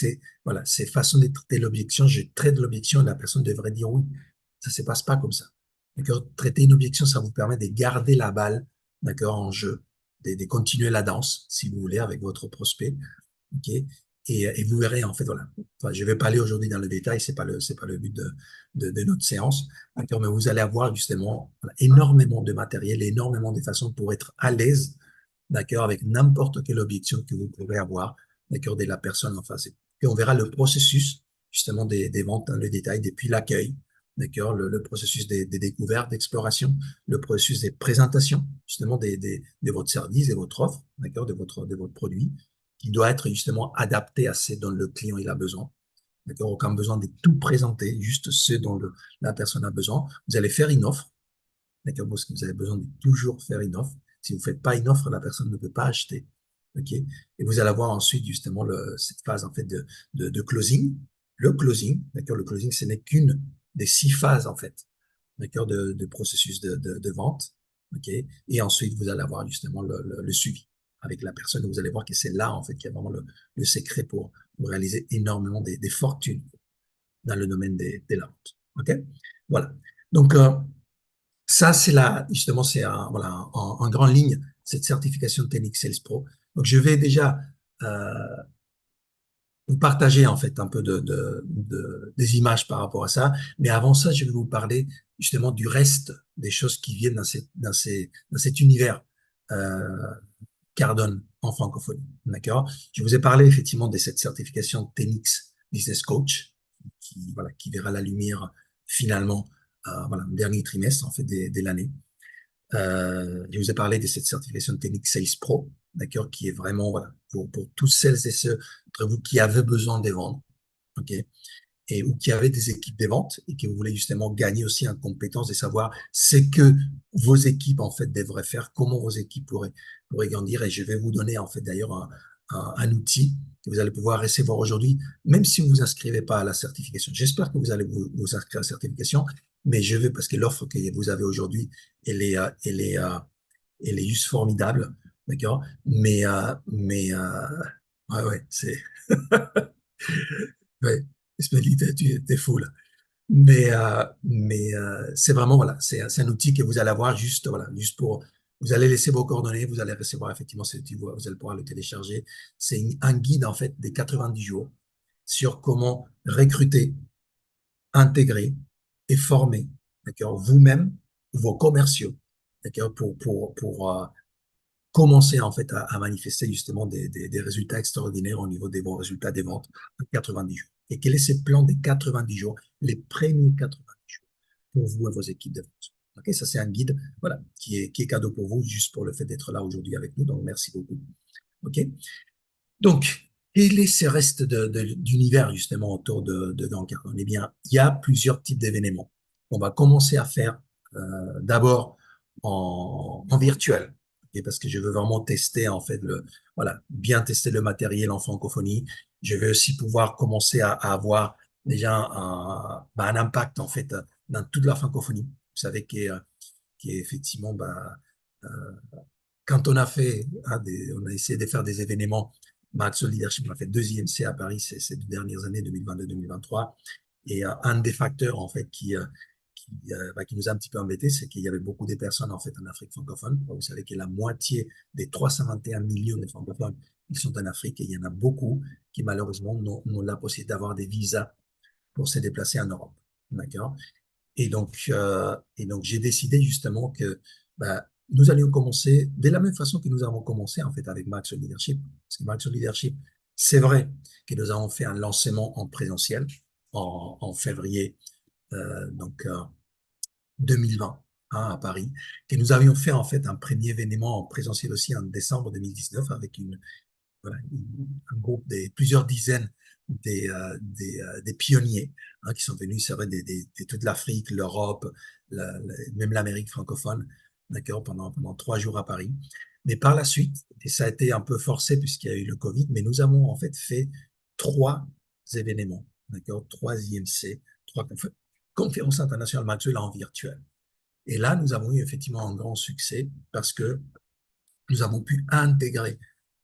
voilà, ces façons de traiter l'objection, je traite l'objection et la personne devrait dire oui. Ça se passe pas comme ça. D'accord? Traiter une objection, ça vous permet de garder la balle, d'accord, en jeu, de continuer la danse, si vous voulez, avec votre prospect. OK? Et vous verrez, en fait, voilà. Enfin, je vais pas aller aujourd'hui dans le détail, c'est pas le but de notre séance. D'accord? Mais vous allez avoir justement voilà, énormément de matériel, énormément de façons pour être à l'aise, d'accord, avec n'importe quelle objection que vous pourrez avoir, d'accord, de la personne en face. Et on verra le processus, justement, des ventes dans le détail, depuis l'accueil, d'accord, le processus des découvertes, d'exploration, le processus des présentations, justement, de votre service, de votre offre, d'accord, de votre produit, qui doit être justement adapté à ce dont le client il a besoin. D'accord, aucun besoin de tout présenter, juste ce dont la personne a besoin. Vous allez faire une offre, d'accord, parce que vous avez besoin de toujours faire une offre. Si vous ne faites pas une offre, la personne ne peut pas acheter. OK? Et vous allez avoir ensuite justement cette phase en fait de closing. Le closing, d'accord, le closing, ce n'est qu'une des 6 phases en fait, d'accord, de processus de vente. OK? Et ensuite, vous allez avoir justement le suivi avec la personne. Vous allez voir que c'est là en fait qu'il y a vraiment le secret pour réaliser énormément des fortunes dans le domaine de la vente. OK? Voilà. Donc, ça, c'est justement, c'est voilà, en grande ligne, cette certification technique Sales Pro. Donc, je vais déjà vous partager en fait un peu des images par rapport à ça. Mais avant ça, je vais vous parler justement du reste des choses qui viennent dans cet univers euh, Cardone en francophonie. D'accord? Je vous ai parlé effectivement de cette certification Tenix Business Coach voilà, qui verra la lumière finalement voilà, au dernier trimestre en fait de l'année. Je vous ai parlé de cette certification technique Sales Pro, d'accord, qui est vraiment voilà, pour tous celles et ceux d'entre vous qui avaient besoin de vendre, ok, et ou qui avaient des équipes de vente et qui voulaient justement gagner aussi en compétences et savoir ce que vos équipes en fait devraient faire, comment vos équipes pourraient grandir. Et je vais vous donner en fait d'ailleurs un outil que vous allez pouvoir recevoir aujourd'hui, même si vous vous inscrivez pas à la certification. J'espère que vous allez vous inscrire à la certification, mais je veux parce que l'offre que vous avez aujourd'hui, elle est juste formidable, d'accord? Ouais, ouais, ouais, Ismaël, t'es fou là. C'est vraiment, voilà, c'est un outil que vous allez avoir juste, voilà, juste pour, vous allez laisser vos coordonnées, vous allez recevoir effectivement ce outil, vous allez pouvoir le télécharger. C'est un guide, en fait, des 90 jours sur comment recruter, intégrer et former, d'accord, vous-même, vos commerciaux, d'accord, pour commencer, en fait, à manifester justement des résultats extraordinaires au niveau des bons résultats des ventes en 90 jours. Et quel est ce plan des 90 jours, les premiers 90 jours pour vous et vos équipes de vente? Ok, ça c'est un guide, voilà, qui est cadeau pour vous, juste pour le fait d'être là aujourd'hui avec nous. Donc merci beaucoup. Ok. Donc, quel est ce reste d'univers justement autour de Grand Cardone? Eh bien, il y a plusieurs types d'événements. On va commencer à faire d'abord en virtuel, et parce que je veux vraiment tester en fait voilà, bien tester le matériel en francophonie. Je vais aussi pouvoir commencer à avoir déjà un impact en fait dans toute la francophonie. Vous savez qui est effectivement euh, quand on a fait, on a essayé de faire des événements, Max Leadership, on a fait 2 IMC à Paris ces 2 dernières années, 2022-2023. Et un des facteurs, en fait, qui nous a un petit peu embêtés, c'est qu'il y avait beaucoup de personnes, en fait, en Afrique francophone. Vous savez que la moitié des 321 millions de francophones, ils sont en Afrique et il y en a beaucoup qui, malheureusement, n'ont la possibilité d'avoir des visas pour se déplacer en Europe. D'accord? Et donc, j'ai décidé justement que nous allions commencer de la même façon que nous avons commencé en fait avec Max Leadership. Parce que Max Leadership, c'est vrai que nous avons fait un lancement en présentiel en février donc 2020 à Paris, que nous avions fait en fait un premier événement en présentiel aussi en décembre 2019 avec voilà, un groupe de plusieurs dizaines des pionniers qui sont venus, c'est vrai, de toute l'Afrique, l'Europe, même l'Amérique francophone, d'accord, pendant 3 jours à Paris. Mais par la suite, et ça a été un peu forcé puisqu'il y a eu le Covid, mais nous avons en fait fait 3 événements, d'accord, 3 IMC, 3 conférences internationales Maxwell en virtuel. Et là, nous avons eu effectivement un grand succès parce que nous avons pu intégrer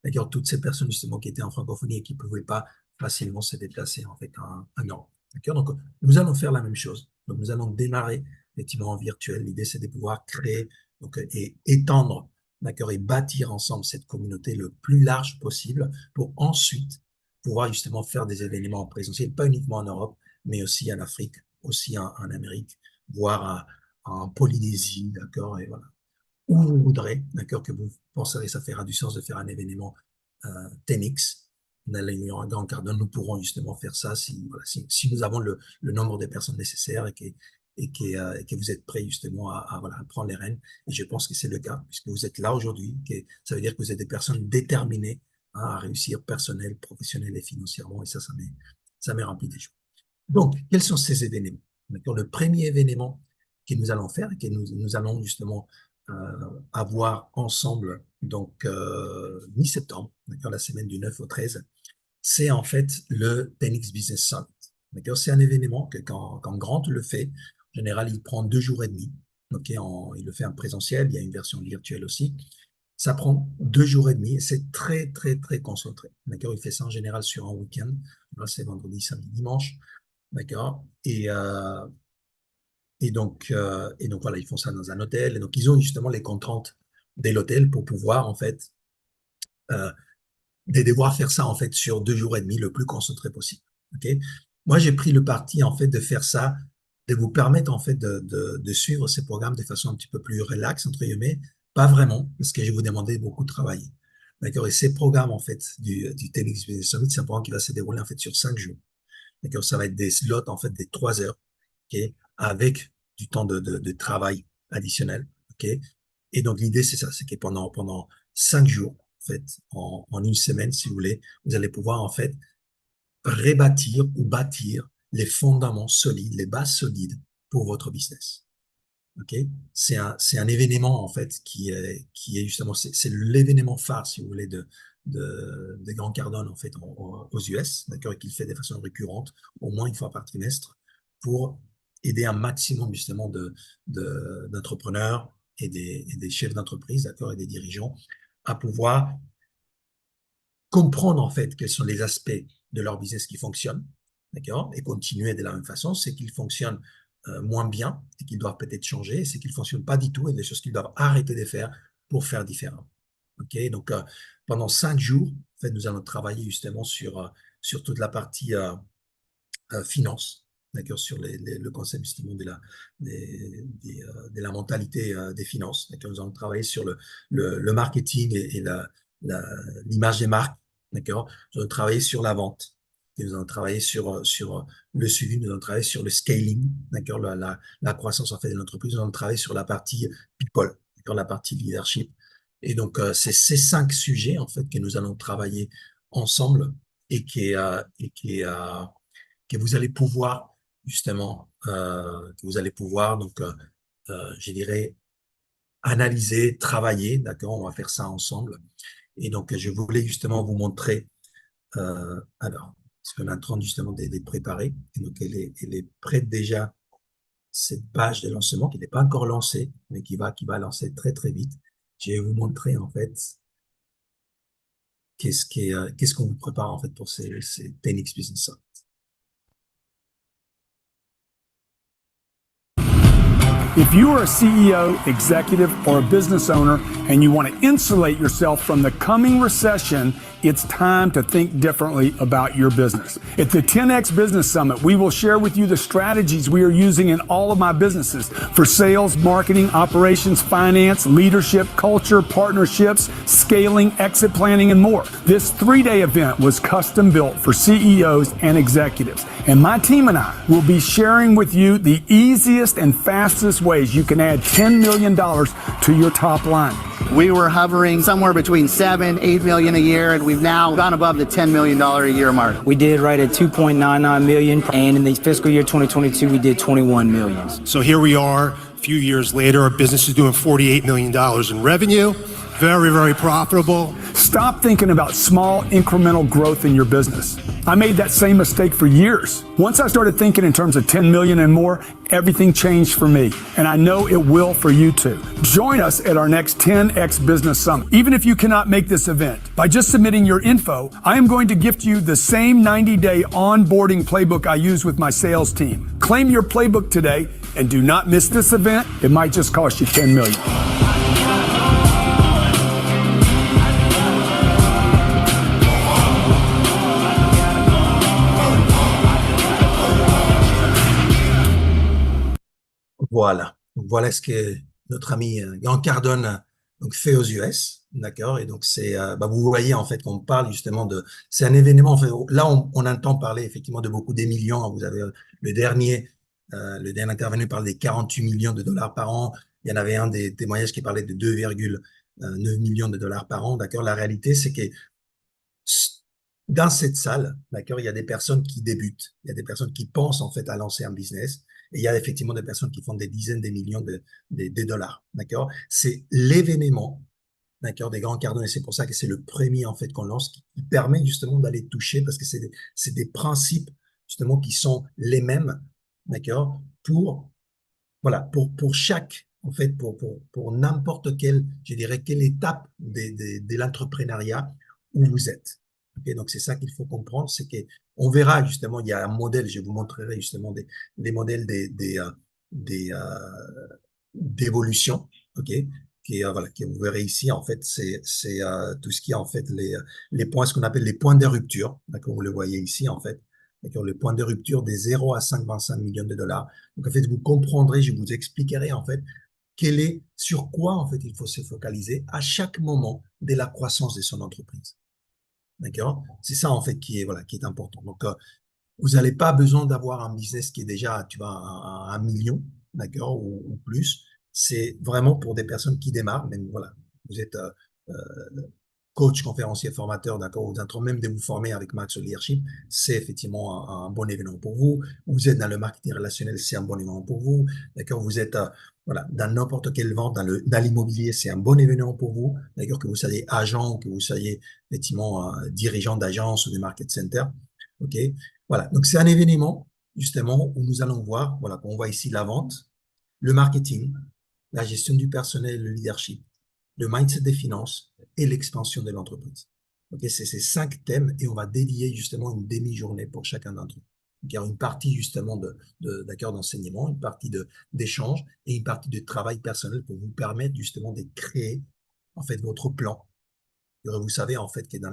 d'accord, toutes ces personnes justement qui étaient en francophonie et qui ne pouvaient pas facilement se déplacer avec un Europe. D'accord, donc nous allons faire la même chose. Donc nous allons démarrer effectivement en virtuel. L'idée, c'est de pouvoir créer donc, et étendre, d'accord, et bâtir ensemble cette communauté le plus large possible pour ensuite pouvoir justement faire des événements en présentiel, pas uniquement en Europe, mais aussi en Afrique, aussi en Amérique, voire en Polynésie, d'accord, et voilà. Où vous voudrez, d'accord, que vous penserez, ça fera du sens de faire un événement 10X, dans Grant Cardone, nous pourrons justement faire ça si nous avons le nombre de personnes nécessaires et que vous êtes prêts justement à prendre les rênes. Et je pense que c'est le cas, puisque vous êtes là aujourd'hui. Ça veut dire que vous êtes des personnes déterminées à réussir personnel, professionnel et financièrement. Et ça m'est rempli des joies. Donc, quels sont ces événements? Le premier événement que nous allons faire et que nous allons justement avoir ensemble, donc mi-septembre, la semaine du 9 au 13, c'est en fait le 10X Business Summit. C'est un événement que quand Grant le fait, en général, il prend 2 jours et demi. Il le fait en présentiel, il y a une version virtuelle aussi. Ça prend 2 jours et demi et c'est très, très, très concentré. Il fait ça en général sur un week-end. Là, c'est vendredi, samedi, dimanche. D'accord. Et donc voilà, ils font ça dans un hôtel. Et donc, ils ont justement les contraintes de l'hôtel pour pouvoir, en fait, de devoir faire ça, en fait, sur 2 jours et demi, le plus concentré possible. Okay. Moi, j'ai pris le parti, en fait, de faire ça, de vous permettre, en fait, de suivre ces programmes de façon un petit peu plus relax, entre guillemets. Pas vraiment, parce que je vous demandais beaucoup de travailler. D'accord. Et ces programmes, en fait, du 10X Business Summit, c'est un programme qui va se dérouler, en fait, sur 5 jours. D'accord. Ça va être des slots, en fait, des 3 heures. Okay, avec du temps de travail additionnel. Okay. Et donc, l'idée, c'est ça, c'est que pendant 5 jours, en fait, en une semaine, si vous voulez, vous allez pouvoir, en fait, rebâtir ou bâtir les fondements solides, les bases solides pour votre business. Okay. C'est un événement, en fait, qui est justement, c'est l'événement phare, si vous voulez, de Grant Cardone, en fait, aux US, d'accord, et qu'il fait de façon récurrente, au moins une fois par trimestre, pour aider un maximum justement d'entrepreneurs et des chefs d'entreprise, d'accord, et des dirigeants à pouvoir comprendre en fait quels sont les aspects de leur business qui fonctionnent, d'accord, et continuer de la même façon, c'est qu'ils fonctionnent moins bien et qu'ils doivent peut-être changer, c'est qu'ils ne fonctionnent pas du tout et des choses qu'ils doivent arrêter de faire pour faire différent. Okay, donc pendant 5 jours, en fait, nous allons travailler justement sur toute la partie finance, d'accord, sur le concept justement de la mentalité des finances. D'accord, nous allons travailler sur le marketing et l'image des marques. D'accord, nous allons travailler sur la vente. Et nous allons travailler sur le suivi, nous allons travailler sur le scaling, d'accord, la croissance en fait de l'entreprise. Nous allons travailler sur la partie people, d'accord, la partie leadership. Et donc, c'est ces 5 sujets en fait que nous allons travailler ensemble et que vous allez pouvoir justement, donc, je dirais, analyser, travailler, d'accord, on va faire ça ensemble. Et donc, je voulais justement vous montrer, alors, parce qu'on est en train justement de les préparer, et donc elle est prête déjà, cette page de lancement qui n'est pas encore lancée, mais qui va lancer très très vite. Je vais vous montrer en fait qu'est-ce qu'on vous prépare en fait pour ces 10X Business Summit. If you are a CEO, executive, or a business owner and you want to insulate yourself from the coming recession, it's time to think differently about your business. At the 10X Business Summit, we will share with you the strategies we are using in all of my businesses for sales, marketing, operations, finance, leadership, culture, partnerships, scaling, exit planning, and more. This 3-day event was custom built for CEOs and executives. And my team and I will be sharing with you the easiest and fastest ways you can add $10 million to your top line. We were hovering somewhere between 7, 8 million a year, and we've now gone above the $10 million a year mark. We did right at 2.99 million, and in the fiscal year 2022, we did 21 million. So here we are, a few years later, our business is doing $48 million in revenue. very, very profitable. Stop thinking about small incremental growth in your business. I made that same mistake for years. Once I started thinking in terms of 10 million and more, everything changed for me. And I know it will for you too. Join us at our next 10X Business Summit. Even if you cannot make this event, by just submitting your info, I am going to gift you the same 90-day onboarding playbook I use with my sales team. Claim your playbook today and do not miss this event. It might just cost you 10 million. Voilà. Donc, voilà ce que notre ami Grant Cardone donc, fait aux US. D'accord? Et donc, vous voyez, en fait, qu'on parle justement c'est un événement, en fait, là, on entend parler effectivement de beaucoup des millions. Vous avez le dernier intervenu parle des 48 millions de dollars par an. Il y en avait un des témoignages qui parlait de 2,9 millions de dollars par an. D'accord? La réalité, c'est que dans cette salle, d'accord, il y a des personnes qui débutent. Il y a des personnes qui pensent, en fait, à lancer un business. Et il y a effectivement des personnes qui font des dizaines de millions de dollars. D'accord? C'est l'événement, d'accord, des Grant Cardone. Et c'est pour ça que c'est le premier, en fait, qu'on lance, qui permet justement d'aller toucher, parce que c'est des principes, justement, qui sont les mêmes, d'accord, pour chaque, en fait, pour n'importe quelle, je dirais, quelle étape de l'entrepreneuriat où vous êtes. Okay, donc, c'est ça qu'il faut comprendre, c'est que on verra justement, il y a un modèle, je vous montrerai justement des modèles d'évolution, ok, voilà, que vous verrez ici, en fait, c'est tout ce qui est en fait les points, ce qu'on appelle les points de rupture, d'accord, vous le voyez ici, en fait, d'accord, le point de rupture des 0 à 5,25 millions de dollars. Donc, en fait, vous comprendrez, je vous expliquerai, en fait, sur quoi, en fait, il faut se focaliser à chaque moment de la croissance de son entreprise. D'accord? C'est ça, en fait, qui est important. Donc, vous n'avez pas besoin d'avoir un business qui est déjà, tu vois, un million, d'accord, ou plus. C'est vraiment pour des personnes qui démarrent, même, voilà. Vous êtes coach, conférencier, formateur, d'accord, vous êtes en train même de vous former avec Max Leadership, c'est effectivement un bon événement pour vous. Vous êtes dans le marketing relationnel, c'est un bon événement pour vous, d'accord, vous êtes dans n'importe quelle vente, dans l'immobilier, c'est un bon événement pour vous, d'accord, que vous soyez agent ou que vous soyez effectivement dirigeant d'agence ou de market center, ok, voilà, donc c'est un événement justement où nous allons voir, voilà, on voit ici la vente, le marketing, la gestion du personnel, le leadership, le mindset des finances et l'expansion de l'entreprise. Okay, c'est ces 5 thèmes et on va dédier justement une demi-journée pour chacun d'entre eux. Donc, il y a une partie justement d'enseignement, une partie d'échange et une partie de travail personnel pour vous permettre justement de créer en fait votre plan. Et vous savez en fait que dans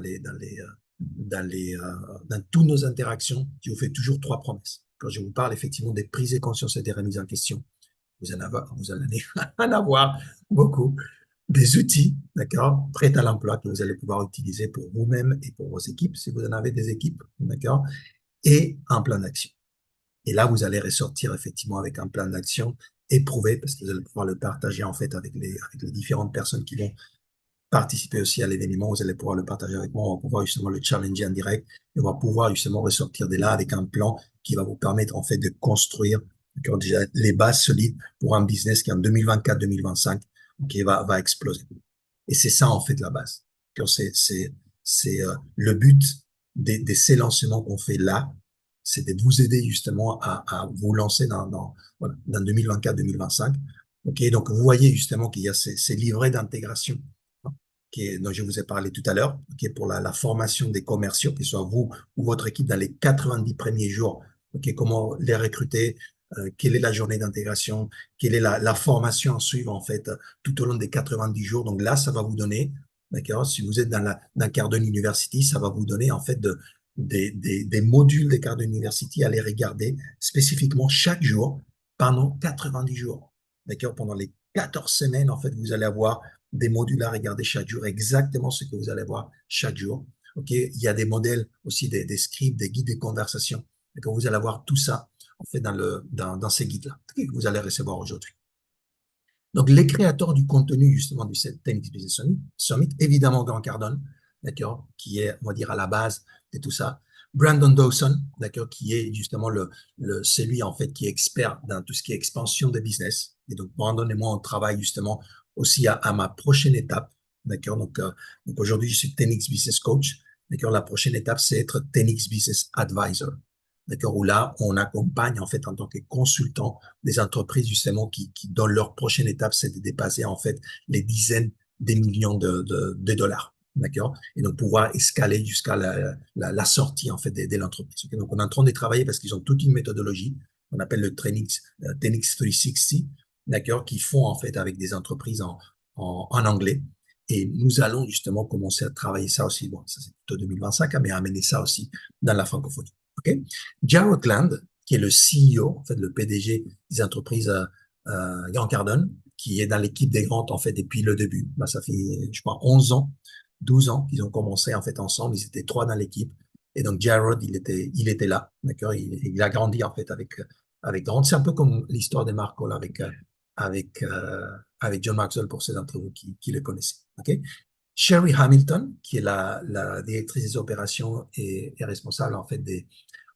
toutes nos interactions, je vous fais toujours 3 promesses. Quand je vous parle effectivement des prises de conscience et des remises en question, vous allez en avoir beaucoup. Des outils, d'accord, prêts à l'emploi que vous allez pouvoir utiliser pour vous-même et pour vos équipes, si vous en avez des équipes, d'accord, et un plan d'action. Et là, vous allez ressortir effectivement avec un plan d'action éprouvé, parce que vous allez pouvoir le partager en fait avec les différentes personnes qui vont participer aussi à l'événement. Vous allez pouvoir le partager avec moi, on va pouvoir justement le challenger en direct, et on va pouvoir justement ressortir de là avec un plan qui va vous permettre en fait de construire déjà les bases solides pour un business qui en 2024-2025 qui va exploser. Et c'est ça, en fait, la base. C'est le but de ces lancements qu'on fait là, c'est de vous aider justement à vous lancer dans 2024-2025. Okay, donc, vous voyez justement qu'il y a ces livrets d'intégration dont je vous ai parlé tout à l'heure, pour la formation des commerciaux, que ce soit vous ou votre équipe dans les 90 premiers jours, comment les recruter, quelle est la journée d'intégration, quelle est la formation à suivre en fait tout au long des 90 jours. Donc là, ça va vous donner, d'accord, si vous êtes dans Cardone University, ça va vous donner en fait des modules de Cardone University à les regarder spécifiquement chaque jour pendant 90 jours. D'accord, pendant les 14 semaines, en fait, vous allez avoir des modules à regarder chaque jour, exactement ce que vous allez voir chaque jour. Ok, il y a des modèles aussi, des scripts, des guides de conversation. D'accord, vous allez avoir tout ça en fait dans ces guides-là que vous allez recevoir aujourd'hui. Donc, les créateurs du contenu justement du 10X Business Summit, évidemment Grant Cardone, d'accord, qui est, on va dire, à la base de tout ça. Brandon Dawson, d'accord, qui est justement celui en fait qui est expert dans tout ce qui est expansion de business. Et donc, Brandon et moi, on travaille justement aussi à ma prochaine étape, D'accord? Donc aujourd'hui, je suis 10X Business Coach. D'accord? La prochaine étape, c'est être 10X Business Advisor. D'accord? Où là, on accompagne, en fait, en tant que consultant, des entreprises, justement, qui dans leur prochaine étape, c'est de dépasser, en fait, les dizaines des millions de dollars. D'accord? Et donc, pouvoir escaler jusqu'à la sortie, en fait, de l'entreprise. Okay? Donc, on est en train de travailler parce qu'ils ont toute une méthodologie, on appelle le 10X 360, d'accord? Qui font, en fait, avec des entreprises en anglais. Et nous allons justement commencer à travailler ça aussi. Bon, ça c'est plutôt 2025, mais amener ça aussi dans la francophonie. OK? Jarrod Land, qui est le CEO, en fait, le PDG des entreprises Grant Cardone, qui est dans l'équipe des grands, en fait, depuis le début. Ben, ça fait, je crois, 11 ans, 12 ans qu'ils ont commencé, en fait, ensemble. Ils étaient 3 dans l'équipe. Et donc, Jarrod, il était là, d'accord? Il a grandi, en fait, avec Grant. C'est un peu comme l'histoire de Marco, là, avec, avec John Maxwell, pour ceux d'entre vous qui le connaissaient. Okay? Sherry Hamilton, qui est la directrice des opérations et responsable, en fait,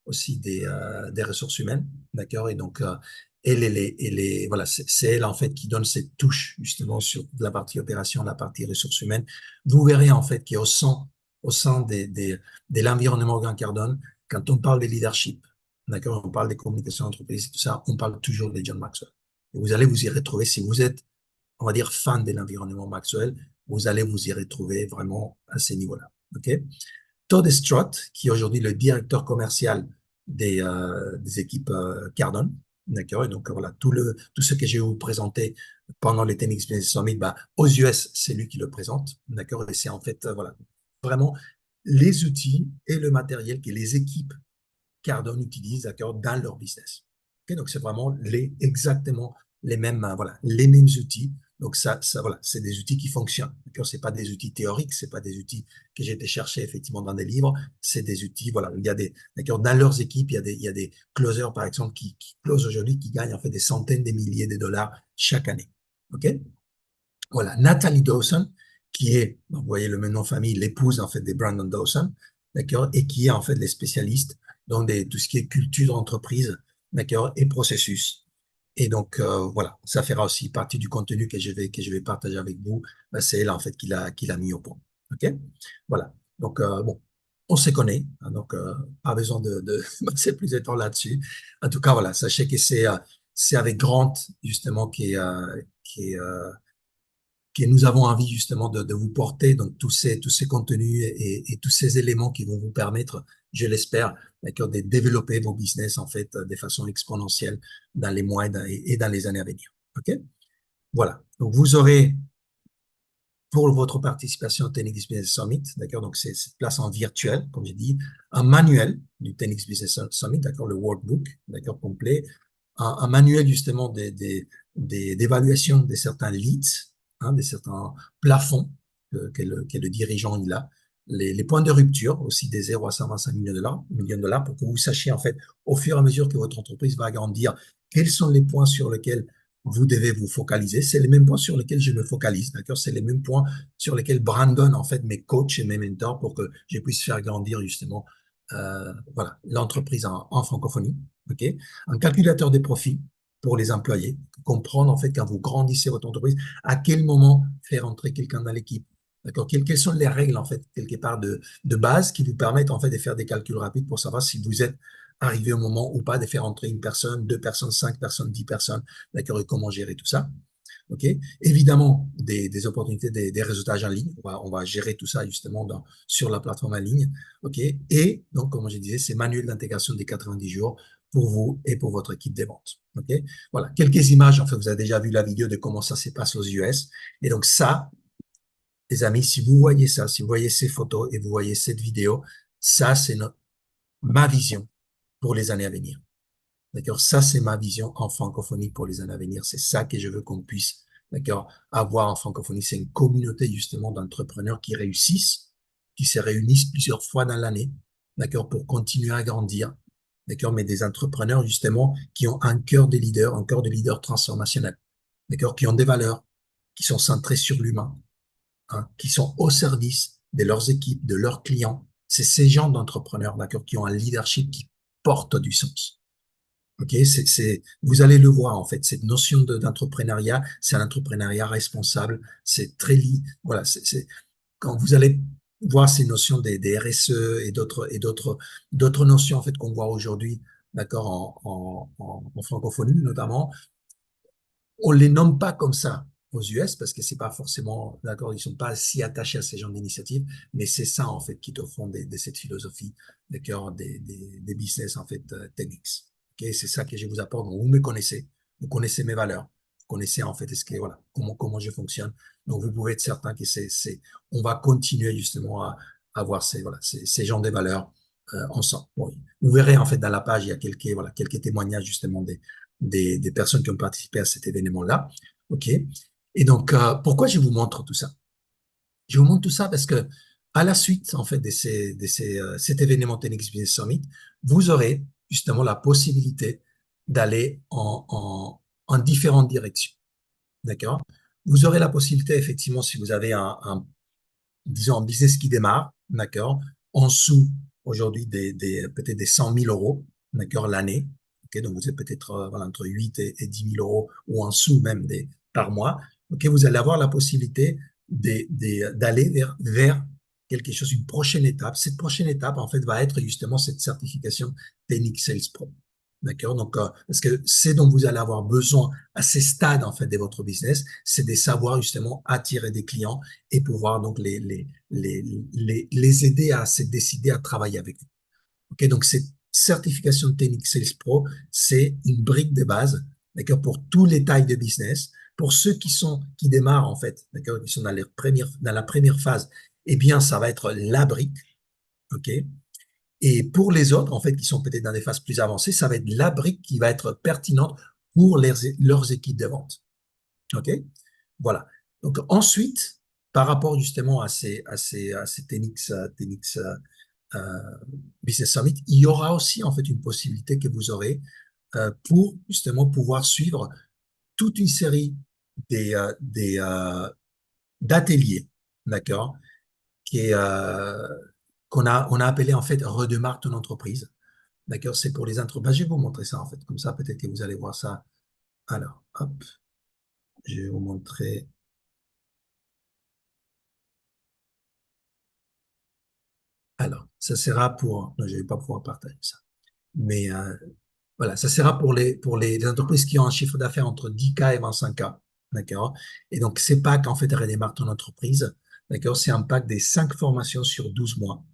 aussi des ressources humaines, d'accord? Et donc, voilà, c'est elle, en fait, qui donne cette touche, justement, sur la partie opération, la partie ressources humaines. Vous verrez, en fait, qu'au sein de l'environnement Grant Cardone, quand on parle de leadership, d'accord, on parle des communications d'entreprise, tout ça, on parle toujours de John Maxwell. Et vous allez vous y retrouver si vous êtes, on va dire, fan de l'environnement Maxwell, vous allez vous y retrouver vraiment à ces niveaux-là. OK? Todd Strott, qui est aujourd'hui le directeur commercial des équipes Cardone, d'accord? Et donc, voilà, tout ce que je vais vous présenter pendant les 10X Business Summit, bah, aux US, c'est lui qui le présente, d'accord? Et c'est en fait, voilà, vraiment les outils et le matériel que les équipes Cardone utilisent, d'accord, dans leur business. Okay? Donc, c'est vraiment exactement les mêmes, voilà, les mêmes outils. Donc, voilà, c'est des outils qui fonctionnent. D'accord? C'est pas des outils théoriques, c'est pas des outils que j'ai été chercher effectivement dans des livres. C'est des outils, voilà, il y a d'accord, dans leurs équipes, il y a des closers, par exemple, qui closent aujourd'hui, qui gagnent en fait des centaines de milliers de dollars chaque année. OK? Voilà. Natalie Dawson, qui est, vous voyez le même nom de famille, l'épouse, en fait, de Brandon Dawson, d'accord? Et qui est, en fait, les spécialistes dans tout ce qui est culture d'entreprise, d'accord? Et processus. Et donc, voilà, ça fera aussi partie du contenu que je vais partager avec vous. Ben, c'est elle, en fait, qui l'a mis au point. OK? Voilà. Donc, bon, on se connaît, hein, donc, pas besoin de passer plus de temps là-dessus. En tout cas, voilà, sachez que c'est avec Grant, justement, que nous avons envie justement de vous porter donc tous ces contenus et tous ces éléments qui vont vous permettre, je l'espère, d'accord, de développer vos business en fait de façon exponentielle dans les mois et dans les années à venir. OK? Voilà. Donc vous aurez pour votre participation au 10X Business Summit, d'accord, donc c'est cette place en virtuel, comme j'ai dit, un manuel du 10X Business Summit, d'accord, le workbook, d'accord, complet, un manuel justement d'évaluation de certains leads, hein, de certains plafonds que le dirigeant il a, les points de rupture aussi des 0 à 125 millions de dollars pour que vous sachiez en fait au fur et à mesure que votre entreprise va grandir, quels sont les points sur lesquels vous devez vous focaliser. C'est les mêmes points sur lesquels je me focalise, d'accord? C'est les mêmes points sur lesquels Brandon, en fait, mes coachs et mes mentors pour que je puisse faire grandir justement voilà, l'entreprise en francophonie. OK? Un calculateur des profits pour les employés, comprendre en fait quand vous grandissez votre entreprise, à quel moment faire entrer quelqu'un dans l'équipe. D'accord? Quelles sont les règles en fait quelque part de base qui vous permettent en fait de faire des calculs rapides pour savoir si vous êtes arrivé au moment ou pas de faire entrer une personne, 2 personnes, 5 personnes, 10 personnes, d'accord, et comment gérer tout ça. OK? Évidemment, des opportunités, des réseautages en ligne. On va gérer tout ça justement sur la plateforme en ligne. OK? Et donc, comme je disais, c'est manuel d'intégration des 90 jours pour vous et pour votre équipe des ventes. OK? Voilà. Quelques images. En fait, vous avez déjà vu la vidéo de comment ça se passe aux US. Et donc, ça, les amis, si vous voyez ça, si vous voyez ces photos et vous voyez cette vidéo, ça, c'est ma vision pour les années à venir. D'accord? Ça, c'est ma vision en francophonie pour les années à venir. C'est ça que je veux qu'on puisse, d'accord, avoir en francophonie. C'est une communauté, justement, d'entrepreneurs qui réussissent, qui se réunissent plusieurs fois dans l'année, d'accord, pour continuer à grandir, d'accord, mais des entrepreneurs, justement, qui ont un cœur de leader transformationnel, d'accord, qui ont des valeurs, qui sont centrées sur l'humain, hein, qui sont au service de leurs équipes, de leurs clients. C'est ces gens d'entrepreneurs, d'accord, qui ont un leadership qui porte du sens. Ok, vous allez le voir en fait. Cette notion d'entrepreneuriat, c'est un entrepreneuriat responsable. C'est très voilà. Quand vous allez voir ces notions des RSE et d'autres notions en fait qu'on voit aujourd'hui, d'accord, en francophonie notamment, on les nomme pas comme ça aux US parce que c'est pas forcément, d'accord, ils sont pas si attachés à ces genres d'initiatives, mais c'est ça en fait qui te font de cette philosophie, d'accord, des business en fait 10X. Ok, c'est ça que je vous apporte. Donc, vous me connaissez, vous connaissez mes valeurs, vous connaissez en fait voilà comment je fonctionne. Donc vous pouvez être certain que on va continuer justement à avoir ces genres de valeurs ensemble. Bon, vous verrez en fait dans la page il y a quelques témoignages justement des personnes qui ont participé à cet événement-là. OK? Et donc, pourquoi je vous montre tout ça? Je vous montre tout ça parce que à la suite, en fait, cet événement TEDx Business Summit, vous aurez justement la possibilité d'aller en différentes directions. D'accord? Vous aurez la possibilité, effectivement, si vous avez disons, un business qui démarre, d'accord, en dessous, aujourd'hui, peut-être des 100 000 euros, d'accord, l'année. Ok, donc vous êtes peut-être voilà, entre 8 et 10 000 euros ou en dessous même par mois. Ok, vous allez avoir la possibilité d'aller vers quelque chose, une prochaine étape. Cette prochaine étape, en fait, va être justement cette certification TEDx Sales Pro. D'accord? Donc, parce que c'est dont vous allez avoir besoin à ces stades, en fait, de votre business, c'est de savoir justement attirer des clients et pouvoir donc les aider à se décider à travailler avec vous. Ok? Donc, cette certification TEDx Sales Pro, c'est une brique de base, d'accord, pour tous les tailles de business. Pour ceux qui démarrent, en fait, d'accord, qui sont dans la première phase, eh bien, ça va être la brique. OK? Et pour les autres, en fait, qui sont peut-être dans des phases plus avancées, ça va être la brique qui va être pertinente pour leurs équipes de vente. OK? Voilà. Donc, ensuite, par rapport justement à ces TEDx Business Summit, il y aura aussi, en fait, une possibilité que vous aurez pour justement pouvoir suivre toute une série d'ateliers, d'accord, qui est, qu'on a appelé, en fait, Redémarre ton entreprise. D'accord, c'est pour les entreprises. Je vais vous montrer ça en fait, comme ça peut-être que vous allez voir ça. Alors, hop, je vais vous montrer. Alors, ça sera pour. Non, je ne vais pas pouvoir partager ça. Mais voilà, ça sera pour les entreprises qui ont un chiffre d'affaires entre 10K et 25K. D'accord? Et donc, c'est pas qu'en fait, redémarre ton entreprise. D'accord? C'est un pack des 5 formations sur 12 mois.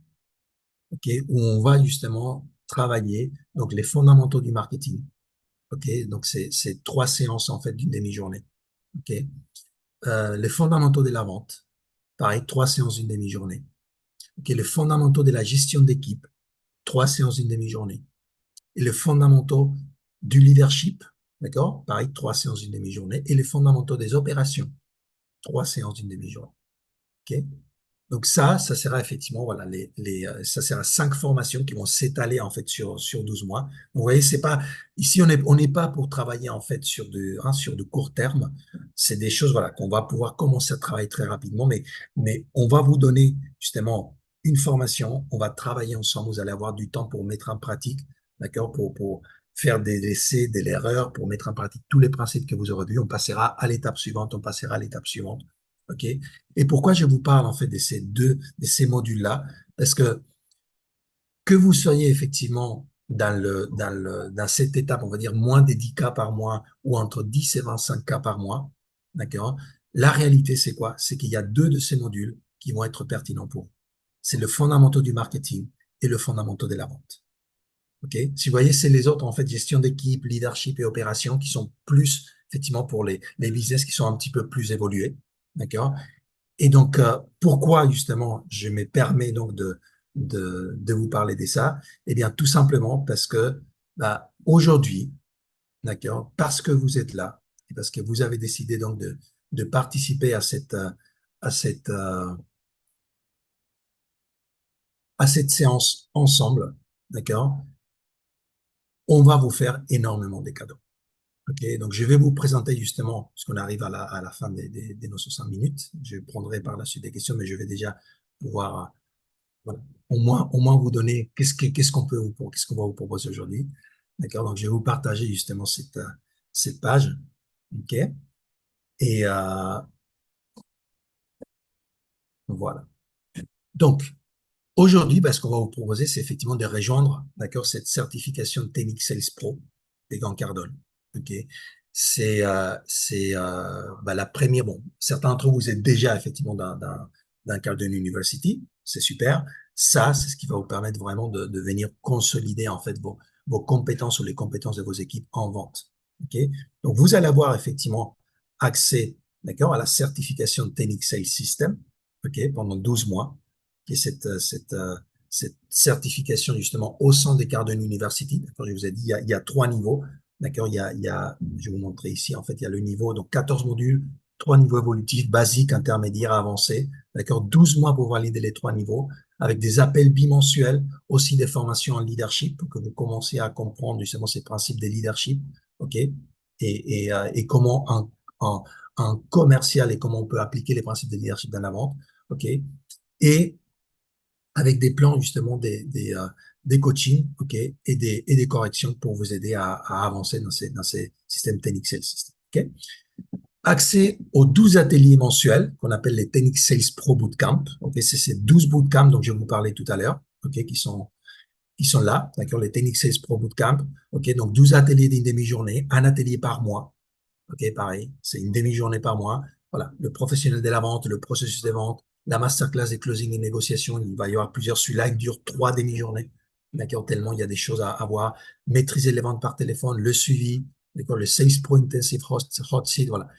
OK? Où on va justement travailler donc les fondamentaux du marketing. OK? Donc, c'est 3 séances en fait d'une demi-journée. OK? Les fondamentaux de la vente, pareil, 3 séances d'une demi-journée. Okay, les fondamentaux de la gestion d'équipe, 3 séances d'une demi-journée. Et les fondamentaux du leadership, d'accord, pareil, 3 séances d'une demi-journée. Et les fondamentaux des opérations, 3 séances d'une demi-journée. OK? Donc ça sera effectivement, voilà, ça sera 5 formations qui vont s'étaler en fait sur 12 mois. Donc, vous voyez, c'est pas, ici on n'est pas pour travailler en fait sur de court terme. C'est des choses, voilà, qu'on va pouvoir commencer à travailler très rapidement, mais on va vous donner justement une formation, on va travailler ensemble, vous allez avoir du temps pour mettre en pratique, d'accord, pour faire des essais, de l'erreur, pour mettre en pratique tous les principes que vous aurez vus. On passera à l'étape suivante, on passera à l'étape suivante. OK? Et pourquoi je vous parle en fait de ces modules-là? Parce que vous soyez effectivement dans cette étape, on va dire moins de 10 cas par mois ou entre 10 et 25 cas par mois, d'accord? La réalité, c'est quoi? C'est qu'il y a 2 de ces modules qui vont être pertinents pour vous. C'est le fondamentaux du marketing et le fondamentaux de la vente. OK? Si vous voyez, c'est les autres, en fait, gestion d'équipe, leadership et opération qui sont plus, effectivement, pour les business qui sont un petit peu plus évolués. D'accord? Et donc, pourquoi justement je me permets donc de vous parler de ça? Eh bien, tout simplement parce que aujourd'hui, d'accord, parce que vous êtes là et parce que vous avez décidé donc de participer à cette, euh, à cette séance ensemble, d'accord, on va vous faire énormément de cadeaux. Ok, donc je vais vous présenter justement, parce qu'on arrive à la fin de nos 60 minutes. Je prendrai par la suite des questions, mais je vais déjà pouvoir voilà, au moins vous donner qu'est-ce qu'on va vous proposer aujourd'hui. D'accord? Donc, je vais vous partager justement cette page. OK? Et voilà. Donc, aujourd'hui, ce qu'on va vous proposer, c'est effectivement de rejoindre, d'accord, cette certification Technic Sales Pro des Grands Cardone. OK? C'est la première. Bon, certains d'entre vous êtes déjà effectivement d'un Cardone University. C'est super. Ça, c'est ce qui va vous permettre vraiment de venir consolider en fait vos compétences ou les compétences de vos équipes en vente. OK? Donc, vous allez avoir effectivement accès, d'accord, à la certification Technic Sales System, OK, pendant 12 mois, qui est cette certification justement au sein des Cardone University. D'accord, je vous ai dit, il y a 3 niveaux. D'accord, je vais vous montrer ici, en fait, il y a le niveau, donc 14 modules, 3 niveaux évolutifs, basiques, intermédiaires, avancés. D'accord, 12 mois pour valider les 3 niveaux, avec des appels bimensuels, aussi des formations en leadership, pour que vous commenciez à comprendre justement ces principes de leadership, OK, et comment un commercial et comment on peut appliquer les principes de leadership dans la vente, OK, et avec des plans justement des coachings, OK, et des corrections pour vous aider à avancer dans ces systèmes Technic Sales System, OK. Accès aux 12 ateliers mensuels qu'on appelle les Technic Sales Pro Bootcamp, OK, c'est ces 12 bootcamps dont je vous parlais tout à l'heure, OK, qui sont là, d'accord, les Technic Sales Pro Bootcamp, OK, donc 12 ateliers d'une demi-journée, un atelier par mois, OK, pareil, c'est une demi-journée par mois. Voilà, le professionnel de la vente, le processus de vente, la masterclass des closing et négociations, il va y avoir plusieurs. Celui-là, il dure 3 demi-journées. D'accord, tellement il y a des choses à avoir. Maîtriser les ventes par téléphone, le suivi, d'accord, le Sales Pro Intensive Hot Seat, voilà.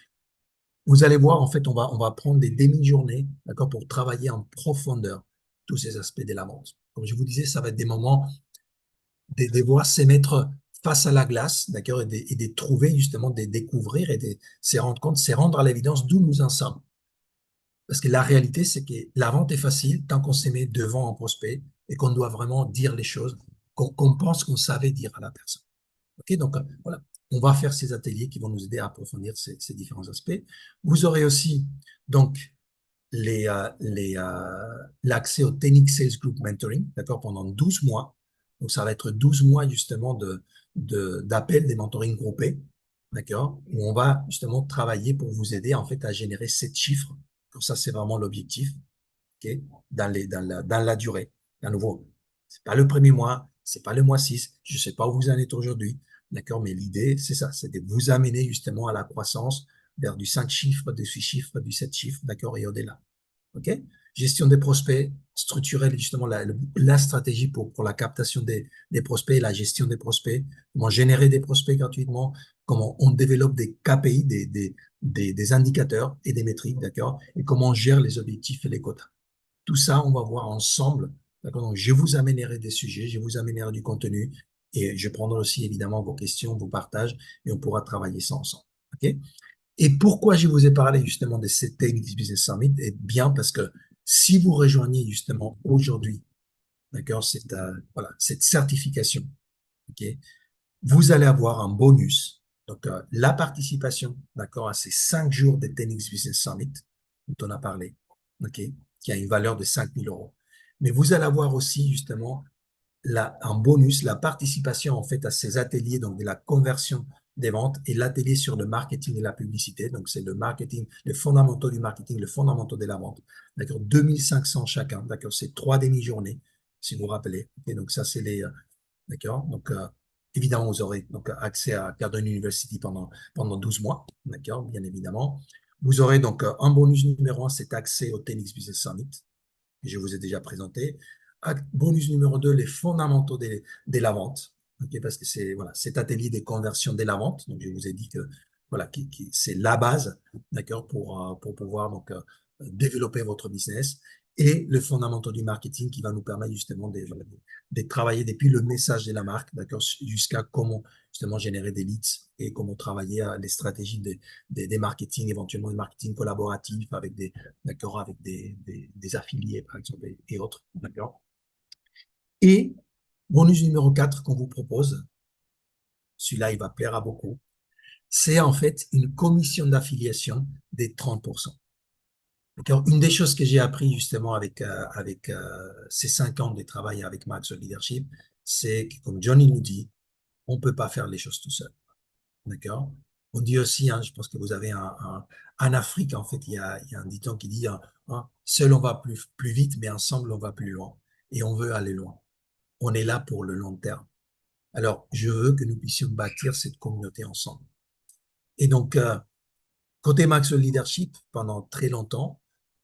Vous allez voir, en fait, on va prendre des demi-journées, d'accord, pour travailler en profondeur tous ces aspects de la vente. Comme je vous disais, ça va être des moments de devoir se mettre face à la glace, d'accord, et de trouver justement, de découvrir et de se rendre compte, se rendre à l'évidence d'où nous en sommes. Parce que la réalité, c'est que la vente est facile tant qu'on se met devant un prospect et qu'on doit vraiment dire les choses qu'on pense qu'on savait dire à la personne. OK, donc voilà, on va faire ces ateliers qui vont nous aider à approfondir ces différents aspects. Vous aurez aussi donc l'accès au Technic Sales Group Mentoring, d'accord, pendant 12 mois. Donc, ça va être 12 mois justement d'appels, des mentorings groupés, d'accord, où on va justement travailler pour vous aider en fait à générer 7 chiffres. Donc, ça, c'est vraiment l'objectif, OK, dans la durée. À nouveau, c'est pas le premier mois, c'est pas le mois 6, je sais pas où vous en êtes aujourd'hui, d'accord, mais l'idée, c'est ça, c'est de vous amener justement à la croissance vers du 5 chiffres, du 6 chiffres, du 7 chiffres, d'accord, et au-delà. OK? Gestion des prospects, structurer justement la stratégie pour la captation des prospects, la gestion des prospects, comment générer des prospects gratuitement, comment on développe des KPI, des indicateurs et des métriques, d'accord? Et comment on gère les objectifs et les quotas. Tout ça, on va voir ensemble, d'accord? Donc, je vous amènerai des sujets, je vous amènerai du contenu et je prendrai aussi évidemment vos questions, vos partages et on pourra travailler ça ensemble. OK? Et pourquoi je vous ai parlé justement de cette Technic Business Summit? Eh bien, parce que si vous rejoignez justement aujourd'hui, d'accord, voilà, cette certification, ok, vous allez avoir un bonus. Donc, la participation, d'accord, à ces 5 jours de Technic Business Summit, dont on a parlé, ok, qui a une valeur de 5 000 euros. Mais vous allez avoir aussi justement en bonus, la participation en fait à ces ateliers, donc de la conversion des ventes et l'atelier sur le marketing et la publicité. Donc, c'est le marketing, les fondamentaux du marketing, les fondamentaux de la vente. D'accord, 2500 chacun. D'accord, c'est 3 demi-journées, si vous vous rappelez. Et donc, ça, c'est d'accord. Donc, évidemment, vous aurez donc accès à Cardone University pendant 12 mois. D'accord, bien évidemment. Vous aurez donc un bonus numéro 1, c'est accès au Technic Business Summit, que je vous ai déjà présenté. Bonus numéro 2, les fondamentaux de la vente, okay, parce que c'est voilà, cet atelier des conversions de la vente. Donc, je vous ai dit que voilà, c'est la base, d'accord, pour pouvoir donc développer votre business. Et les fondamentaux du marketing qui va nous permettre justement de travailler depuis le message de la marque, d'accord, jusqu'à comment justement générer des leads et comment travailler les stratégies des marketing, éventuellement des marketing collaboratifs avec d'accord, avec des affiliés, par exemple, et autres, d'accord. Et bonus numéro 4 qu'on vous propose, celui-là, il va plaire à beaucoup, c'est en fait une commission d'affiliation des 30%. Une des choses que j'ai appris justement avec ces 5 ans de travail avec Max Leadership, c'est que, comme Johnny nous dit, On ne peut pas faire les choses tout seul. D'accord? On dit aussi, hein, je pense que vous avez en Afrique, en fait, il y a un dicton qui dit, seul on va plus vite, mais ensemble on va plus loin. Et on veut aller loin. On est là pour le long terme. Alors, je veux que nous puissions bâtir cette communauté ensemble. Et donc, côté Max Leadership, pendant très longtemps,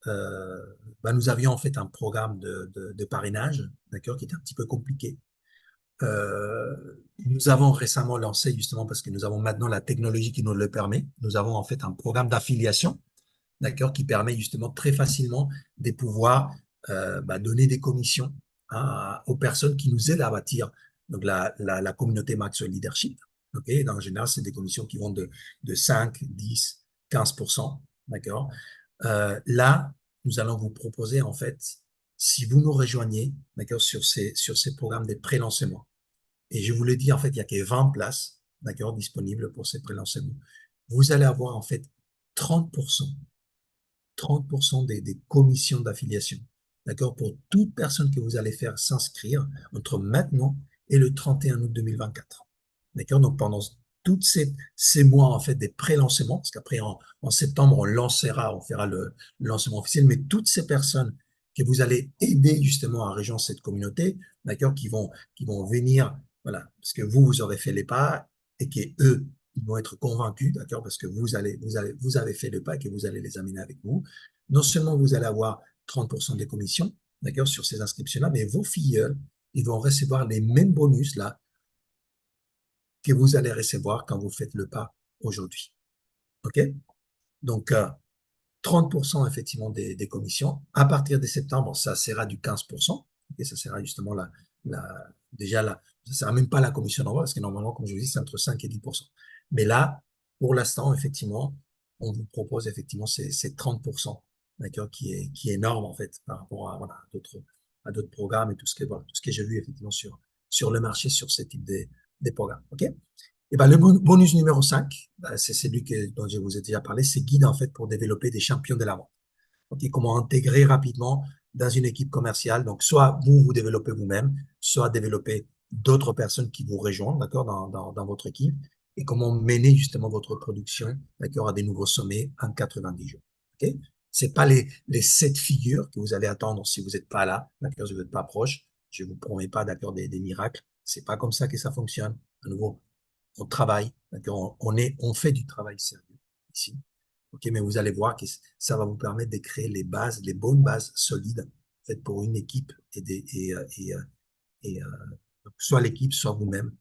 nous avions en fait un programme de parrainage, d'accord, qui était un petit peu compliqué. Nous avons récemment lancé, justement parce que nous avons maintenant la technologie qui nous le permet, nous avons en fait un programme d'affiliation, d'accord, qui permet justement très facilement de pouvoir donner des commissions aux personnes qui nous aident à bâtir donc la communauté Max Leadership. Okay? En général, c'est des commissions qui vont de 5, 10, 15%. D'accord? Là, nous allons vous proposer, en fait, si vous nous rejoignez, d'accord, sur ces programmes de pré-lancement. Et je vous le dis, en fait, il n'y a que 20 places, d'accord, disponibles pour ces pré-lancements. Vous allez avoir, en fait, 30%, 30% des commissions d'affiliation, d'accord, pour toute personne que vous allez faire s'inscrire entre maintenant et le 31 août 2024. D'accord? Donc, pendant tous ces mois, en fait, des pré-lancements, parce qu'après, en septembre, on fera le lancement officiel, mais toutes ces personnes que vous allez aider justement à rejoindre cette communauté, d'accord, qui vont venir, voilà, parce que vous aurez fait les pas et qu'eux, ils vont être convaincus, d'accord, parce que vous avez fait le pas et que vous allez les amener avec vous. Non seulement vous allez avoir 30% des commissions, d'accord, sur ces inscriptions-là, mais vos filleuls, ils vont recevoir les mêmes bonus là que vous allez recevoir quand vous faites le pas aujourd'hui. OK? Donc, 30% effectivement des commissions. À partir de septembre, ça sera du 15%. Okay? Ça sera justement déjà là, ça sera même pas la commission d'envoi, parce que normalement, comme je vous dis, c'est entre 5 et 10%. Mais là, pour l'instant, effectivement, on vous propose effectivement ces 30%, d'accord, qui est énorme en fait par rapport à d'autres programmes et tout ce que j'ai vu effectivement sur le marché sur ce type des programmes. OK? Et le bonus numéro 5, c'est celui dont je vous ai déjà parlé, c'est guide en fait pour développer des champions de la vente. Okay, comment intégrer rapidement dans une équipe commerciale. Donc, soit vous développez vous-même, soit développer d'autres personnes qui vous rejoignent, d'accord, dans votre équipe, et comment mener justement votre production, d'accord, à des nouveaux sommets en 90 jours. OK? C'est pas les 7 figures que vous allez attendre si vous n'êtes pas là, d'accord, si vous n'êtes pas proche. Je vous promets pas, d'accord, des miracles. C'est pas comme ça que ça fonctionne. À nouveau, on travaille, d'accord, on fait du travail sérieux ici. OK, mais vous allez voir que ça va vous permettre de créer les bases, les bonnes bases solides faites pour une équipe soit l'équipe, soit vous-même,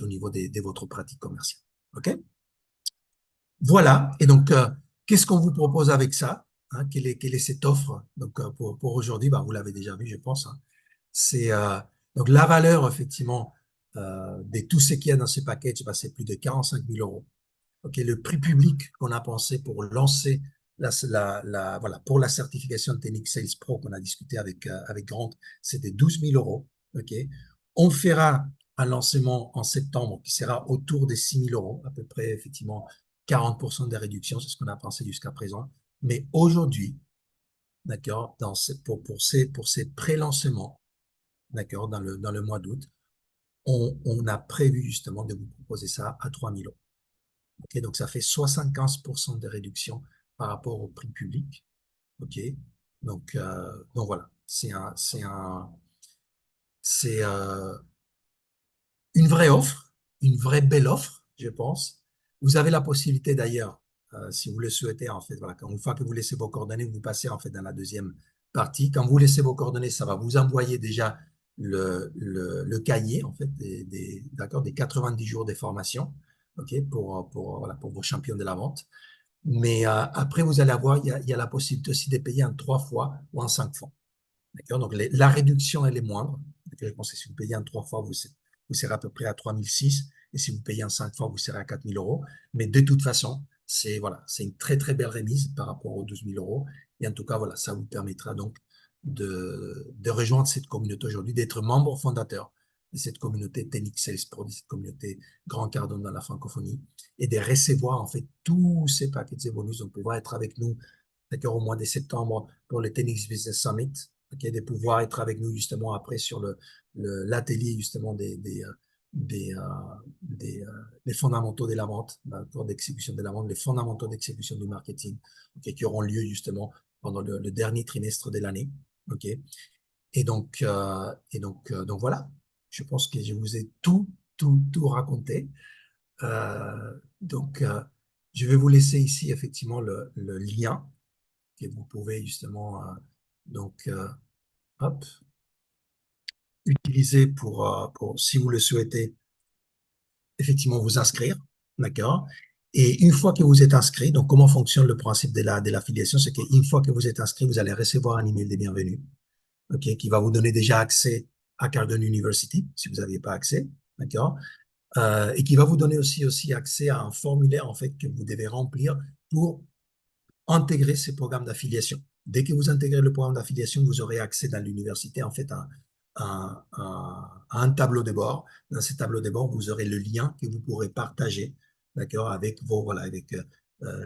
au niveau de votre pratique commerciale. OK? Voilà. Et donc, qu'est-ce qu'on vous propose avec ça? Hein, quelle est cette offre? Donc, pour aujourd'hui, vous l'avez déjà vu, je pense. Hein. C'est donc la valeur, effectivement, de tout ce qu'il y a dans ce package, c'est plus de 45 000 euros. Okay, le prix public qu'on a pensé pour lancer pour la certification de Technique Sales Pro qu'on a discuté avec Grant, c'était 12 000 euros. Okay. On fera un lancement en septembre qui sera autour des 6 000 euros, à peu près effectivement 40% de réduction, c'est ce qu'on a pensé jusqu'à présent. Mais aujourd'hui, d'accord, pour ces pré-lancements, d'accord, dans le mois d'août, on a prévu justement de vous proposer ça à 3 000 euros. Okay, donc, ça fait 75% de réduction par rapport au prix public. OK, donc voilà, c'est une vraie offre, une vraie belle offre, je pense. Vous avez la possibilité d'ailleurs, si vous le souhaitez, en fait, voilà, une fois que vous laissez vos coordonnées, vous passez en fait dans la deuxième partie. Quand vous laissez vos coordonnées, ça va vous envoyer déjà le cahier, en fait, des 90 jours de formation, OK, pour vos champions de la vente. Mais après, vous allez avoir, il y a la possibilité aussi de payer en 3 fois ou en 5 fois. D'accord? Donc, la réduction, elle est moindre. Je pense que si vous payez en 3 fois, vous serez à peu près à 3 600. Et si vous payez en 5 fois, vous serez à 4 000 euros. Mais de toute façon, c'est une très, très belle remise par rapport aux 12 000 euros. Et en tout cas, voilà, ça vous permettra donc de rejoindre cette communauté aujourd'hui, d'être membre fondateur de cette communauté Technique Sales Pro, de cette communauté Grand Cardone dans la francophonie, et de recevoir en fait tous ces paquets de bonus. Donc, pouvoir être avec nous, d'accord, au mois de septembre pour le Technics Business Summit, okay, de pouvoir être avec nous justement après sur l'atelier justement des, les fondamentaux de la vente, d'accord, d'exécution de la vente, les fondamentaux d'exécution du marketing, ok, qui auront lieu justement pendant le dernier trimestre de l'année. Ok. Donc voilà, je pense que je vous ai tout raconté. Donc, je vais vous laisser ici effectivement le lien que vous pouvez justement donc hop, utiliser pour, si vous le souhaitez, effectivement vous inscrire, d'accord? Et une fois que vous êtes inscrit, donc comment fonctionne le principe de l'affiliation, c'est qu'une fois que vous êtes inscrit, vous allez recevoir un email de bienvenue, ok, qui va vous donner déjà accès à Cardone University, si vous n'aviez pas accès, d'accord? Et qui va vous donner aussi accès à un formulaire en fait que vous devez remplir pour intégrer ces programmes d'affiliation. Dès que vous intégrez le programme d'affiliation, vous aurez accès dans l'université en fait à un tableau de bord. Dans ce tableau de bord, vous aurez le lien que vous pourrez partager, d'accord, avec avec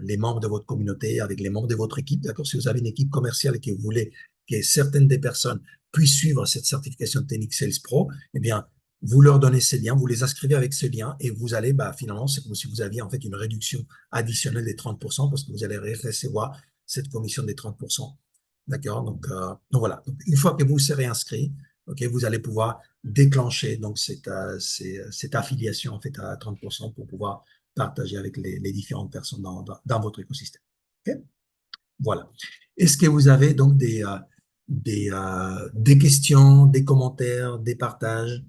les membres de votre communauté, avec les membres de votre équipe, d'accord. Si vous avez une équipe commerciale et que vous voulez que certaines des personnes puissent suivre cette certification Technique Sales Pro, eh bien, vous leur donnez ces liens, vous les inscrivez avec ce lien et vous allez, finalement, c'est comme si vous aviez en fait une réduction additionnelle des 30% parce que vous allez recevoir cette commission des 30%. D'accord? Donc voilà. Donc, une fois que vous serez inscrit, ok, vous allez pouvoir déclencher donc cette affiliation en fait à 30% pour pouvoir partager avec les différentes personnes dans votre écosystème. Ok. Voilà. Est-ce que vous avez donc des questions, des commentaires, des partages?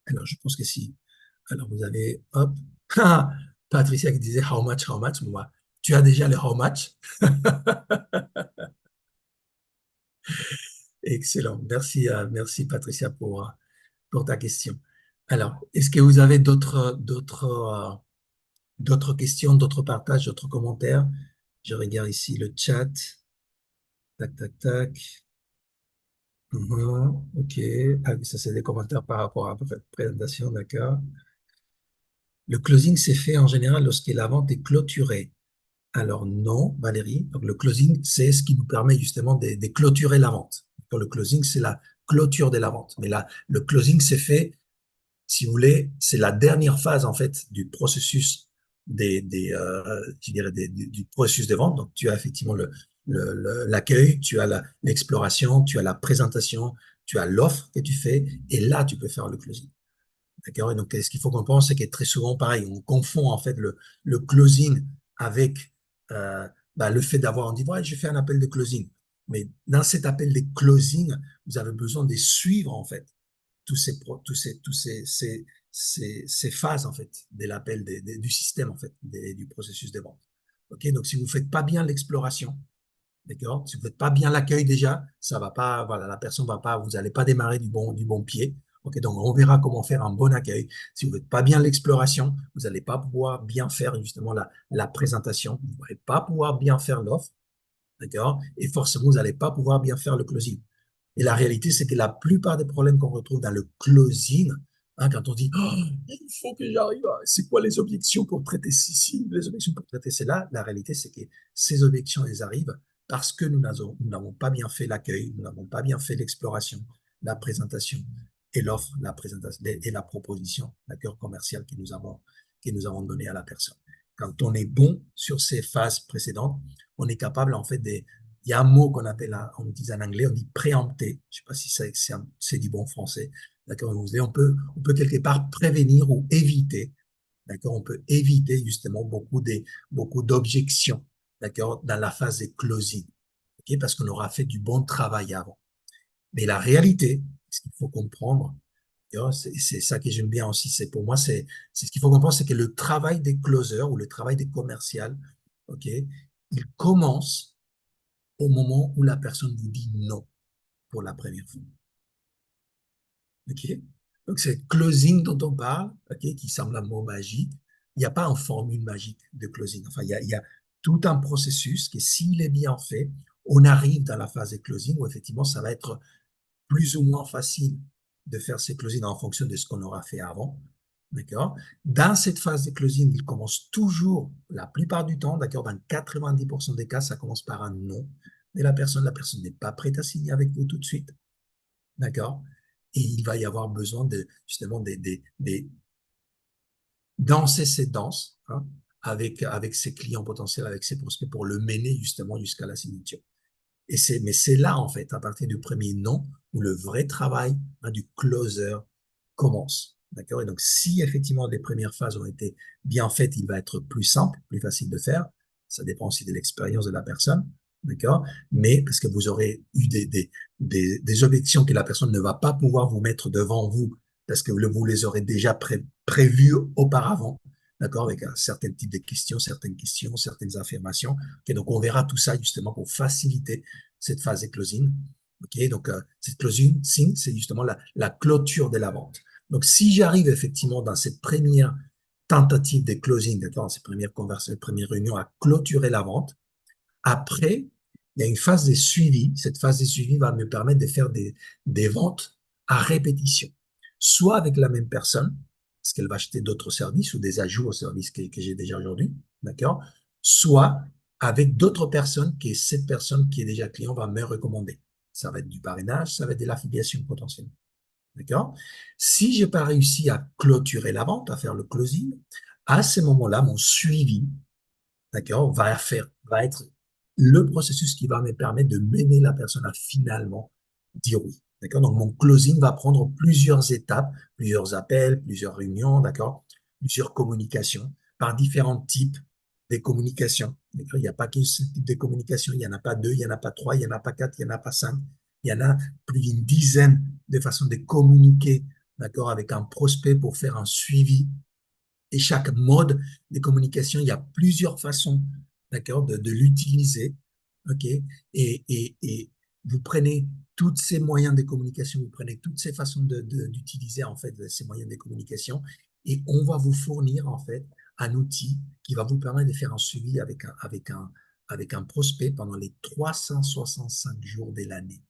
Alors, je pense que si. Alors, vous avez, hop, Patricia qui disait how much, how much. Moi, tu as déjà le how much. Excellent. Merci, merci Patricia pour ta question. Alors, est-ce que vous avez d'autres questions, d'autres partages, d'autres commentaires? Je regarde ici le chat. Tac, tac, tac. OK. Ah, ça, c'est des commentaires par rapport à votre présentation, d'accord. Le closing s'est fait en général lorsque la vente est clôturée. Alors non, Valérie. Donc, le closing, c'est ce qui nous permet justement de clôturer la vente. Donc, le closing, c'est la clôture de la vente. Mais là, le closing s'est fait, si vous voulez, c'est la dernière phase en fait du processus je dirais du processus de vente. Donc, tu as effectivement l'accueil, tu as l'exploration, tu as la présentation, tu as l'offre que tu fais, et là, tu peux faire le closing. D'accord? Et donc, ce qu'il faut comprendre, c'est que très souvent, pareil, on confond en fait le closing avec le fait d'avoir, on dit, ouais, je fais un appel de closing. Mais dans cet appel de closing, vous avez besoin de suivre en fait ces phases en fait de l'appel du système en fait, du processus de vente. Ok? Donc, si vous ne faites pas bien l'exploration, d'accord? Si vous ne faites pas bien l'accueil déjà, ça va pas, voilà, la personne va pas, vous n'allez pas démarrer du bon pied. Ok, donc on verra comment faire un bon accueil. Si vous ne faites pas bien l'exploration, vous n'allez pas pouvoir bien faire justement la présentation, vous n'allez pas pouvoir bien faire l'offre, d'accord? Et forcément, vous n'allez pas pouvoir bien faire le closing. Et la réalité, c'est que la plupart des problèmes qu'on retrouve dans le closing, quand on dit oh, il faut que j'arrive, c'est quoi les objections pour traiter ceci, les objections pour traiter cela, la réalité, c'est que ces objections, elles arrivent parce que nous n'avons pas bien fait l'accueil, nous n'avons pas bien fait l'exploration, la présentation et l'offre, la présentation et la proposition, l'accord commercial que nous avons donné à la personne. Quand on est bon sur ces phases précédentes, on est capable en fait il y a un mot qu'on appelle, on utilise en anglais, on dit préempter. Je ne sais pas si c'est du bon français. D'accord? On peut quelque part prévenir ou éviter. D'accord? On peut éviter justement beaucoup d'objections. D'accord? Dans la phase de closing. Okay? Parce qu'on aura fait du bon travail avant. Mais la réalité, ce qu'il faut comprendre, c'est ça que j'aime bien aussi, c'est pour moi, c'est ce qu'il faut comprendre, c'est que le travail des closers ou le travail des commerciaux, ok, il commence au moment où la personne vous dit non pour la première fois. Ok? Donc, c'est closing dont on parle, ok, qui semble un mot magique. Il n'y a pas une formule magique de closing. Enfin, il y a tout un processus qui, s'il est bien fait, on arrive dans la phase de closing où effectivement, ça va être plus ou moins facile de faire ces closings en fonction de ce qu'on aura fait avant. D'accord? Dans cette phase de closing, il commence toujours, la plupart du temps, d'accord, dans 90% des cas, ça commence par un non. Mais la personne n'est pas prête à signer avec vous tout de suite. D'accord? et il va y avoir besoin justement danser cette danse, hein, avec ses clients potentiels, avec ses prospects, pour le mener justement jusqu'à la signature. Mais c'est là, en fait, à partir du premier non, où le vrai travail, hein, du closer commence. D'accord? Et donc, si effectivement les premières phases ont été bien faites, il va être plus simple, plus facile de faire. Ça dépend aussi de l'expérience de la personne. D'accord? Mais parce que vous aurez eu des objections que la personne ne va pas pouvoir vous mettre devant vous, parce que vous les aurez déjà prévues auparavant. D'accord? Avec un certain type de questions, certaines affirmations. Okay? Donc, on verra tout ça justement pour faciliter cette phase de closing. Okay? Donc, cette closing, c'est justement la clôture de la vente. Donc, si j'arrive effectivement dans cette première tentative de closing, d'accord, dans cette première conversation, première réunion, à clôturer la vente, après, il y a une phase de suivi. Cette phase de suivi va me permettre de faire des ventes à répétition, soit avec la même personne, parce qu'elle va acheter d'autres services ou des ajouts aux services que j'ai déjà aujourd'hui, d'accord, soit avec d'autres personnes que cette personne qui est déjà client va me recommander. Ça va être du parrainage, ça va être de l'affiliation potentielle. D'accord? Si je n'ai pas réussi à clôturer la vente, à faire le closing, à ce moment-là, mon suivi, d'accord, va être le processus qui va me permettre de mener la personne à finalement dire oui. D'accord? Donc, mon closing va prendre plusieurs étapes, plusieurs appels, plusieurs réunions, d'accord? Plusieurs communications par différents types de communications. D'accord? Il n'y a pas qu'un seul type de communication, il n'y en a pas deux, il n'y en a pas trois, il n'y en a pas quatre, il n'y en a pas cinq. Il y en a plus d'une dizaine de façons de communiquer, d'accord, avec un prospect pour faire un suivi. Et chaque mode de communication, il y a plusieurs façons, d'accord, de l'utiliser, ok? Et vous prenez tous ces moyens de communication, vous prenez toutes ces façons d'utiliser, en fait, ces moyens de communication, et on va vous fournir, en fait, un outil qui va vous permettre de faire un suivi avec un prospect pendant les 365 jours de l'année.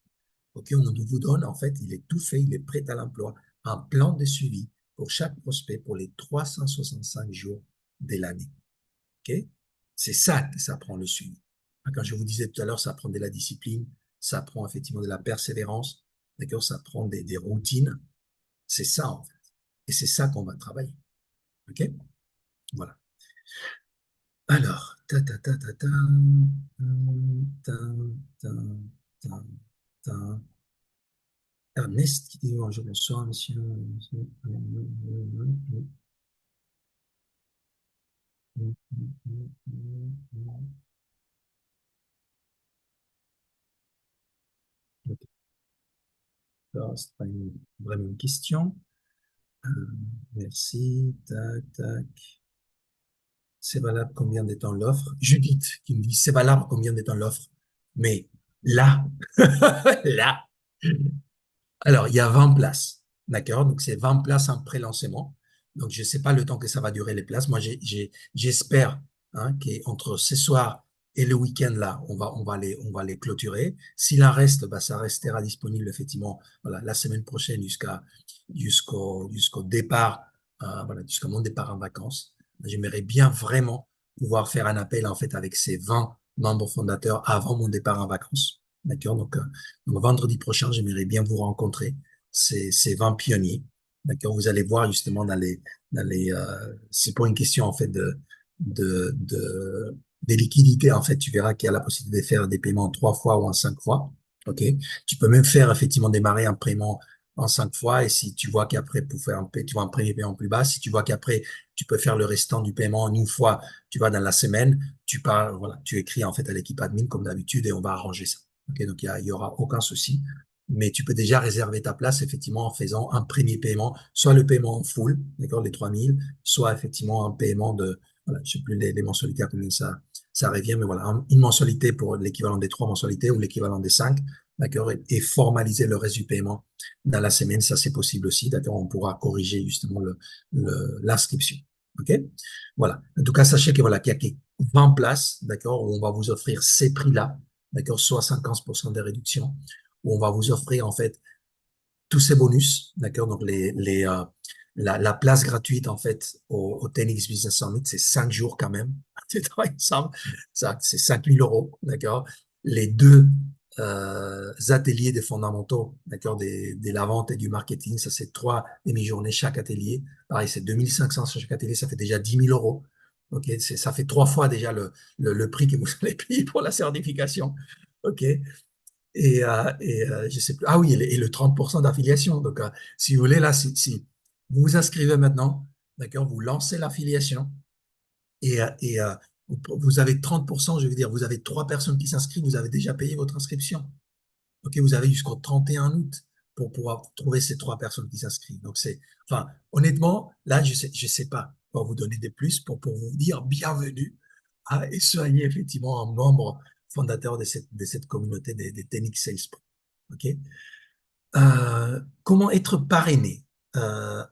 Ok, on vous donne, en fait, il est tout fait, il est prêt à l'emploi, un plan de suivi pour chaque prospect pour les 365 jours de l'année. Ok? C'est ça que ça prend le suivi. Quand je vous disais tout à l'heure, ça prend de la discipline, ça prend effectivement de la persévérance, d'accord? Ça prend des routines. C'est ça, en fait. Et c'est ça qu'on va travailler. Ok? Voilà. Alors, Ernest qui dit bonjour, bonsoir, monsieur. C'est pas vraiment une question. Merci, tac, tac. C'est valable combien de temps l'offre? Judith qui me dit c'est valable combien de temps l'offre? Mais là, là, alors il y a 20 places, d'accord? Donc c'est 20 places en pré-lancement. Donc je ne sais pas le temps que ça va durer les places. Moi j'espère, hein, qu'entre ce soir et le week-end là, on va les clôturer. S'il en reste, bah, ça restera disponible effectivement, voilà, la semaine prochaine jusqu'au départ, voilà, jusqu'à mon départ en vacances. J'aimerais bien vraiment pouvoir faire un appel en fait avec ces 20 membres fondateurs avant mon départ en vacances. D'accord? Donc vendredi prochain, j'aimerais bien vous rencontrer, ces 20 pionniers. D'accord? Vous allez voir justement c'est pour une question en fait des liquidités. En fait, tu verras qu'il y a la possibilité de faire des paiements en 3 fois ou en 5 fois. OK? Tu peux même faire effectivement démarrer un paiement en 5 fois, et si tu vois qu'après, pour faire tu vois un premier paiement plus bas, si tu vois qu'après, tu peux faire le restant du paiement en une fois, tu vas dans la semaine, voilà, tu écris en fait à l'équipe admin comme d'habitude et on va arranger ça. Okay, donc, il y aura aucun souci, mais tu peux déjà réserver ta place effectivement en faisant un premier paiement, soit le paiement en full, d'accord, les 3000, soit effectivement un paiement voilà, je sais plus les mensualités à combien ça revient, mais voilà, une mensualité pour l'équivalent des 3 mensualités ou l'équivalent des 5, d'accord, et formaliser le reste du paiement dans la semaine, ça c'est possible aussi, d'accord, on pourra corriger justement l'inscription. OK? Voilà. En tout cas, sachez que voilà, qu'il y a 20 places, d'accord, où on va vous offrir ces prix-là, d'accord, soit 50% de réduction, où on va vous offrir en fait tous ces bonus, d'accord, donc la place gratuite en fait au 10X Business Summit, c'est 5 jours quand même, c'est 5 000 €, d'accord. Les deux ateliers des fondamentaux, d'accord, de la vente et du marketing. Ça, c'est 3 demi-journées chaque atelier. Pareil, c'est 2500 sur chaque atelier, ça fait déjà 10 000 euros. Ok, ça fait 3 fois déjà le prix que vous allez payer pour la certification. Ok, je sais plus. Ah oui, et le 30% d'affiliation. Donc, si vous voulez, là, si vous vous inscrivez maintenant, d'accord, vous lancez l'affiliation et vous avez 30%, je veux dire, vous avez 3 personnes qui s'inscrivent, vous avez déjà payé votre inscription. Ok, vous avez jusqu'au 31 août pour pouvoir trouver ces 3 personnes qui s'inscrivent. Donc, enfin, honnêtement, là, je sais pas quoi vous donner de plus pour vous dire bienvenue et soyez effectivement un membre fondateur de cette communauté des TNX Sales Pro. Ok. Comment être parrainé?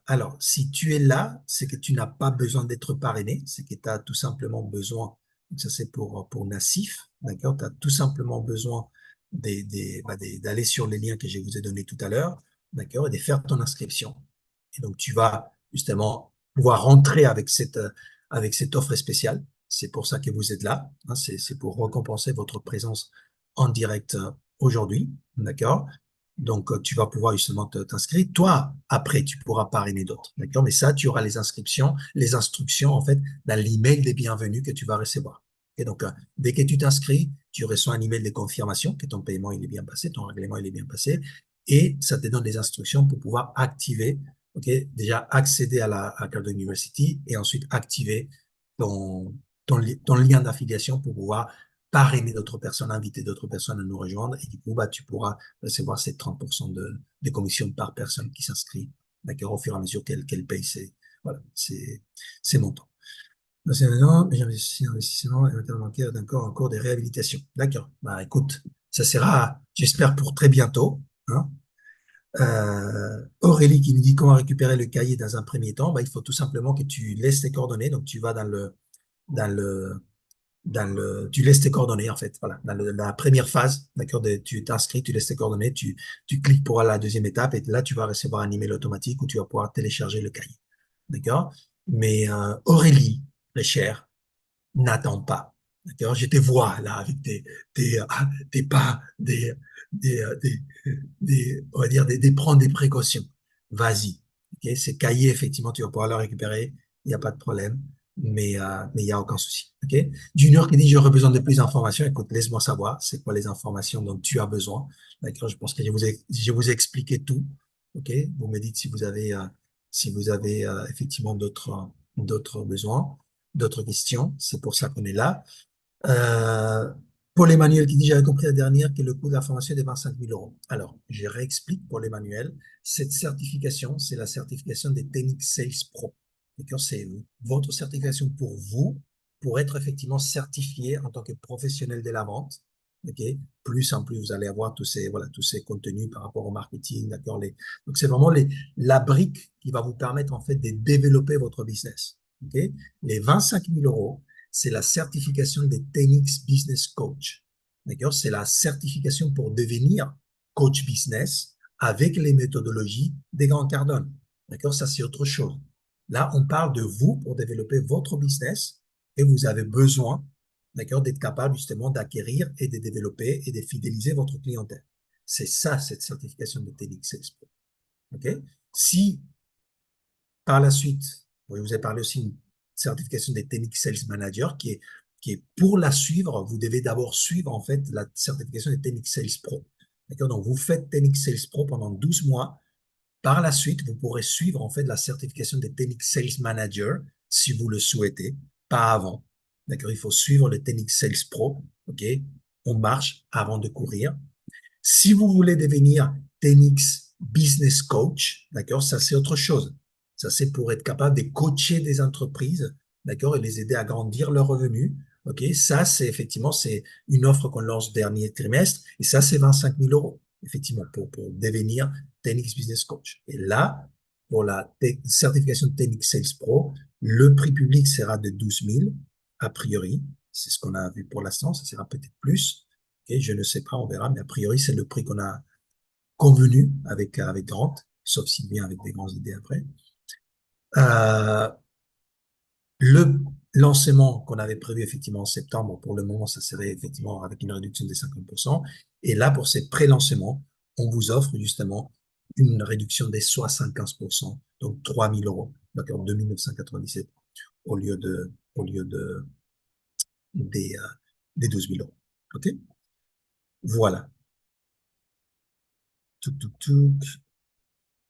Alors, si tu es là, c'est que tu n'as pas besoin d'être parrainé, c'est que tu as tout simplement besoin, donc ça c'est pour Nassif, d'accord? Tu as tout simplement besoin d'aller sur les liens que je vous ai donnés tout à l'heure, d'accord? Et de faire ton inscription. Et donc, tu vas justement pouvoir rentrer avec cette offre spéciale. C'est pour ça que vous êtes là, hein, c'est pour récompenser votre présence en direct aujourd'hui, d'accord? Donc, tu vas pouvoir justement t'inscrire. Toi, après, tu pourras parrainer d'autres. D'accord? Mais ça, tu auras les inscriptions, les instructions, en fait, dans l'email des bienvenus que tu vas recevoir. Et donc, dès que tu t'inscris, tu reçois un email de confirmation que ton paiement, il est bien passé, ton règlement, il est bien passé. Et ça te donne des instructions pour pouvoir activer, OK? Déjà, accéder à la Cardone University et ensuite activer ton lien d'affiliation pour pouvoir parrainer d'autres personnes, inviter d'autres personnes à nous rejoindre. Et du coup, tu pourras recevoir ces 30% de commission par personne qui s'inscrit, d'accord, au fur et à mesure qu'elle paye voilà, ces montants. Investissement et bancaire d'accord, en cours de réhabilitation. D'accord. Bah, écoute, ça sera, j'espère, pour très bientôt. Hein. Aurélie qui nous dit comment récupérer le cahier dans un premier temps. Bah, il faut tout simplement que tu laisses tes coordonnées. Donc, tu vas dans le, tu laisses tes coordonnées en fait, voilà, dans la première phase, d'accord, tu t'inscris, tu laisses tes coordonnées, tu cliques pour la deuxième étape et là tu vas recevoir un email automatique où tu vas pouvoir télécharger le cahier, d'accord. Mais Aurélie, très chère, n'attends pas, d'accord. Je te vois là avec des pas, on va dire prendre des précautions. Vas-y, ok. Ces cahiers effectivement tu vas pouvoir le récupérer, il n'y a pas de problème mais il n'y a aucun souci. Okay? Junior qui dit j'aurais besoin de plus d'informations. Écoute, laisse-moi savoir c'est quoi les informations dont tu as besoin. D'accord, je pense que je vous ai expliqué tout. Ok, vous me dites si vous avez effectivement d'autres besoins, d'autres questions. C'est pour ça qu'on est là. Euh, Paul-Emmanuel qui dit j'avais compris la dernière que le coût de la formation est de 25 000 euros. Alors, je réexplique Paul-Emmanuel. Cette certification, c'est la certification des TNX Sales Pro. C'est votre certification pour vous, pour être effectivement certifié en tant que professionnel de la vente. Okay? Plus en plus, vous allez avoir voilà, tous ces contenus par rapport au marketing. D'accord? Donc, c'est vraiment la brique qui va vous permettre en fait de développer votre business. Okay? Les 25 000 euros, c'est la certification des TNX Business Coach. D'accord? C'est la certification pour devenir coach business avec les méthodologies des Grant Cardone. D'accord? Ça, c'est autre chose. Là, on parle de vous pour développer votre business et vous avez besoin, d'accord, d'être capable justement d'acquérir et de développer et de fidéliser votre clientèle. C'est ça, cette certification de TNX Expo. OK? Si, par la suite, je vous ai parlé aussi d'une certification des TNX Sales Manager qui est pour la suivre, vous devez d'abord suivre en fait la certification des TNX Sales Pro. D'accord? Donc, vous faites TNX Sales Pro pendant 12 mois. Par la suite, vous pourrez suivre en fait la certification des TNX Sales Manager si vous le souhaitez, pas avant. D'accord? Il faut suivre le TNX Sales Pro. OK? On marche avant de courir. Si vous voulez devenir TNX Business Coach, d'accord? Ça, c'est autre chose. Ça, c'est pour être capable de coacher des entreprises, d'accord? Et les aider à grandir leurs revenus. OK? Ça, c'est effectivement, c'est une offre qu'on lance dernier trimestre. Et ça, c'est 25 000 euros, effectivement, pour devenir TNX Business Coach. Et là, pour la certification de TNX Sales Pro, le prix public sera de 12 000, a priori. C'est ce qu'on a vu pour l'instant. Ça sera peut-être plus. Okay, je ne sais pas, on verra, mais a priori, c'est le prix qu'on a convenu avec Grant, sauf s'il vient avec des grandes idées après. Le lancement qu'on avait prévu effectivement en septembre, pour le moment, ça serait effectivement avec une réduction des 50%. Et là, pour ces pré-lancements, on vous offre justement une réduction des 75%, donc 3 000 euros, d'accord, 2 997 au lieu de des, euh, des 12 000 euros. OK? Voilà. Touc, touc, touc.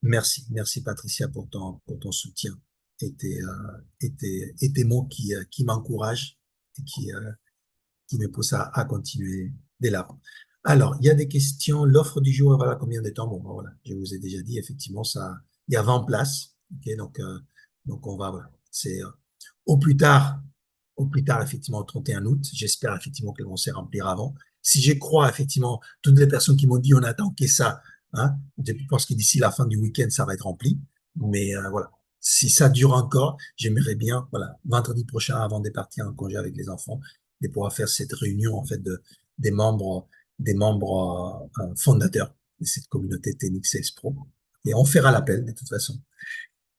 Merci Patricia pour ton soutien et tes mots qui m'encouragent et qui me poussent à continuer dès l'avant. Alors, il y a des questions. L'offre du jour, voilà combien de temps? Bon, ben voilà, je vous ai déjà dit, effectivement, il y a 20 places. OK, donc on va, voilà. C'est au plus tard, effectivement, au 31 août. J'espère effectivement qu'elles vont se remplir avant. Si je crois, effectivement, toutes les personnes qui m'ont dit on attend que ça, hein, je pense que d'ici la fin du week-end, ça va être rempli. Mais voilà, si ça dure encore, j'aimerais bien, voilà, vendredi prochain, avant de partir en congé avec les enfants, de pouvoir faire cette réunion, en fait, des membres, fondateurs de cette communauté TNX Sales Pro. Et on fera l'appel, de toute façon.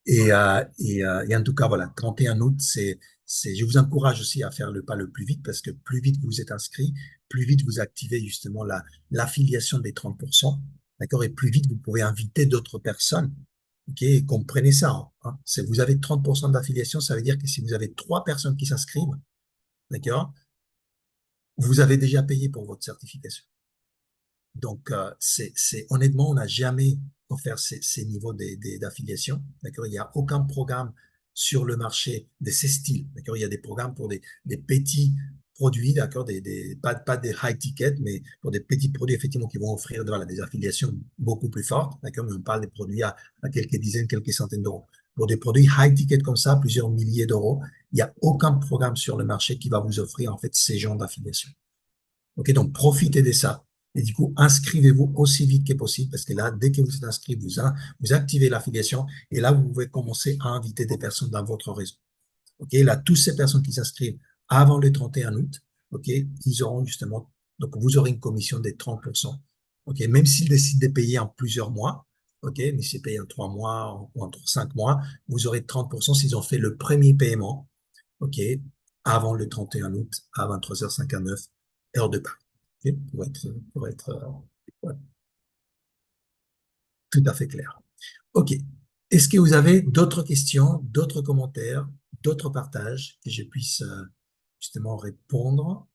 Et en tout cas, voilà, 31 août, je vous encourage aussi à faire le pas le plus vite parce que plus vite vous êtes inscrit, plus vite vous activez justement l'affiliation des 30%, d'accord? Et plus vite vous pouvez inviter d'autres personnes, ok? Et comprenez ça, hein. Vous avez 30% d'affiliation, ça veut dire que si vous avez 3 personnes qui s'inscrivent, d'accord? Vous avez déjà payé pour votre certification. Donc, honnêtement, on n'a jamais offert ces niveaux d'affiliation. D'accord? Il n'y a aucun programme sur le marché de ces styles. D'accord? Il y a des programmes pour des petits produits, d'accord? Pas des high tickets, mais pour des petits produits, effectivement, qui vont offrir voilà, des affiliations beaucoup plus fortes. D'accord? Mais on parle des produits à quelques dizaines, quelques centaines d'euros. Pour des produits high ticket comme ça, plusieurs milliers d'euros, il n'y a aucun programme sur le marché qui va vous offrir, en fait, ces genres d'affiliation. OK, donc profitez de ça. Et du coup, inscrivez-vous aussi vite que possible parce que là, dès que vous êtes inscrit, vous activez l'affiliation et là, vous pouvez commencer à inviter des personnes dans votre réseau. OK, là, toutes ces personnes qui s'inscrivent avant le 31 août, OK, ils auront justement, donc vous aurez une commission de 30%. OK, même s'ils décident de payer en plusieurs mois, OK, mais c'est payé en 3 mois ou en 5 mois, vous aurez 30% s'ils ont fait le premier paiement, OK, avant le 31 août à 23h59, heure de Paris. OK, pour être ouais, tout à fait clair. OK. Est-ce que vous avez d'autres questions, d'autres commentaires, d'autres partages que je puisse justement répondre?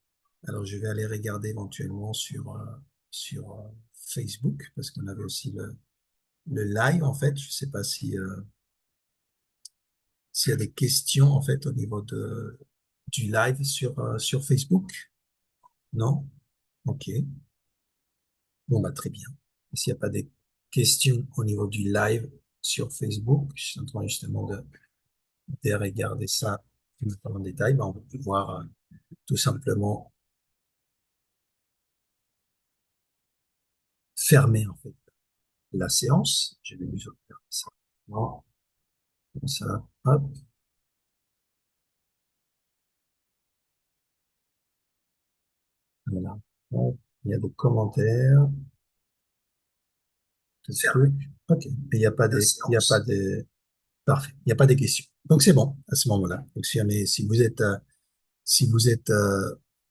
Alors, je vais aller regarder éventuellement sur Facebook parce qu'on avait aussi le live, en fait. Je ne sais pas s'il y a des questions, en fait, au niveau du live sur Facebook. Non? OK. Bon, bah, très bien. S'il n'y a pas de questions au niveau du live sur Facebook, je suis en train justement de regarder ça en détail, bah, on va pouvoir tout simplement fermer en fait la séance. Je vais juste faire ça. Non, comme ça, hop. Voilà. Hop. Il y a des commentaires. OK. Et il n'y a pas de, parfait. Il n'y a pas de questions. Donc c'est bon à ce moment-là. Donc si vous êtes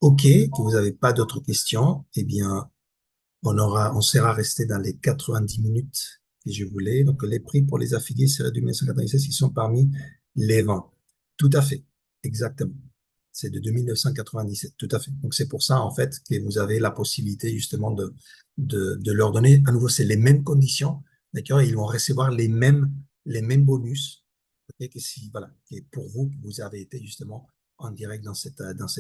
OK, que vous n'avez pas d'autres questions, eh bien, on sera resté dans les 90 minutes que je voulais. Donc, les prix pour les affiliés seraient de 1996, ils sont parmi les 20. Tout à fait. Exactement. C'est de 2997. Tout à fait. Donc, c'est pour ça, en fait, que vous avez la possibilité, justement, de leur donner, à nouveau, c'est les mêmes conditions, d'accord? Ils vont recevoir les mêmes bonus, okay, voilà, que pour vous, vous avez été, justement, en direct dans cette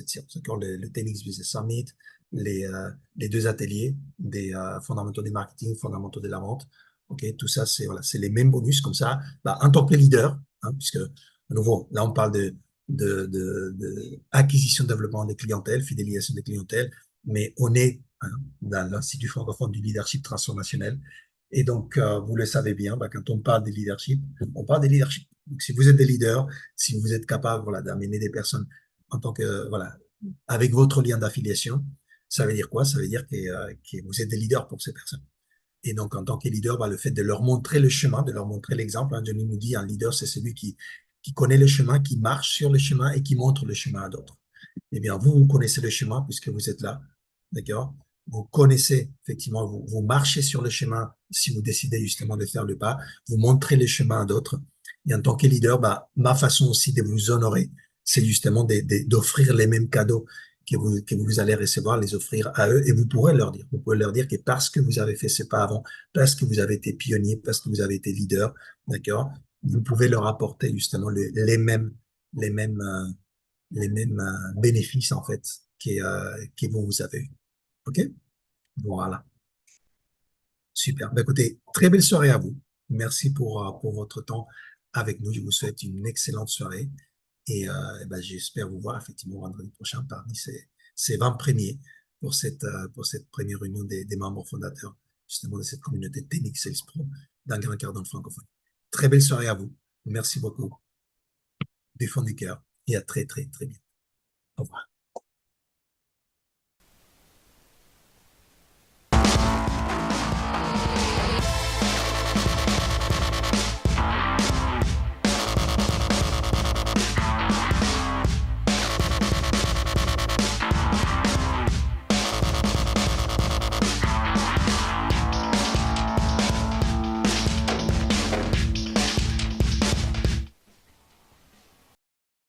séance. D'accord? Le TEDx Business Summit, les 2 ateliers des fondamentaux du marketing, fondamentaux de la vente. OK, tout ça, voilà, c'est les mêmes bonus comme ça. Bah, en tant que leader, hein, puisque, à nouveau, là, on parle de acquisition, développement des clientèles, fidélisation des clientèles, mais on est hein, dans l'Institut francophone du leadership transformationnel. Et donc, vous le savez bien, bah, quand on parle de leadership, on parle de leadership. Donc, si vous êtes des leaders, si vous êtes capable voilà, d'amener des personnes en tant que, voilà, avec votre lien d'affiliation, ça veut dire quoi? Ça veut dire que vous êtes des leaders pour ces personnes. Et donc, en tant que leader, bah, le fait de leur montrer le chemin, de leur montrer l'exemple, hein, Johnny nous dit, un leader, c'est celui qui qui connaît le chemin, qui marche sur le chemin et qui montre le chemin à d'autres. Eh bien, vous connaissez le chemin puisque vous êtes là, d'accord? Vous connaissez, effectivement, vous marchez sur le chemin si vous décidez justement de faire le pas, vous montrez le chemin à d'autres. Et en tant que leader, bah, ma façon aussi de vous honorer, c'est justement d'offrir les mêmes cadeaux que vous allez recevoir, les offrir à eux, et vous pouvez leur dire que parce que vous avez fait ce pas avant, parce que vous avez été pionnier, parce que vous avez été leader, d'accord, vous pouvez leur apporter justement les mêmes, bénéfices, en fait, que vous avez eu. OK? Voilà. Super. Ben, écoutez, très belle soirée à vous. Merci pour votre temps avec nous. Je vous souhaite une excellente soirée. Et ben, j'espère vous voir effectivement vendredi prochain parmi ces 20 premiers pour cette première réunion des membres fondateurs justement de cette communauté TNX Sales Pro d'un grand quart dans le francophone. Très belle soirée à vous. Merci beaucoup. Du fond du cœur et à très, très, très bientôt. Au revoir.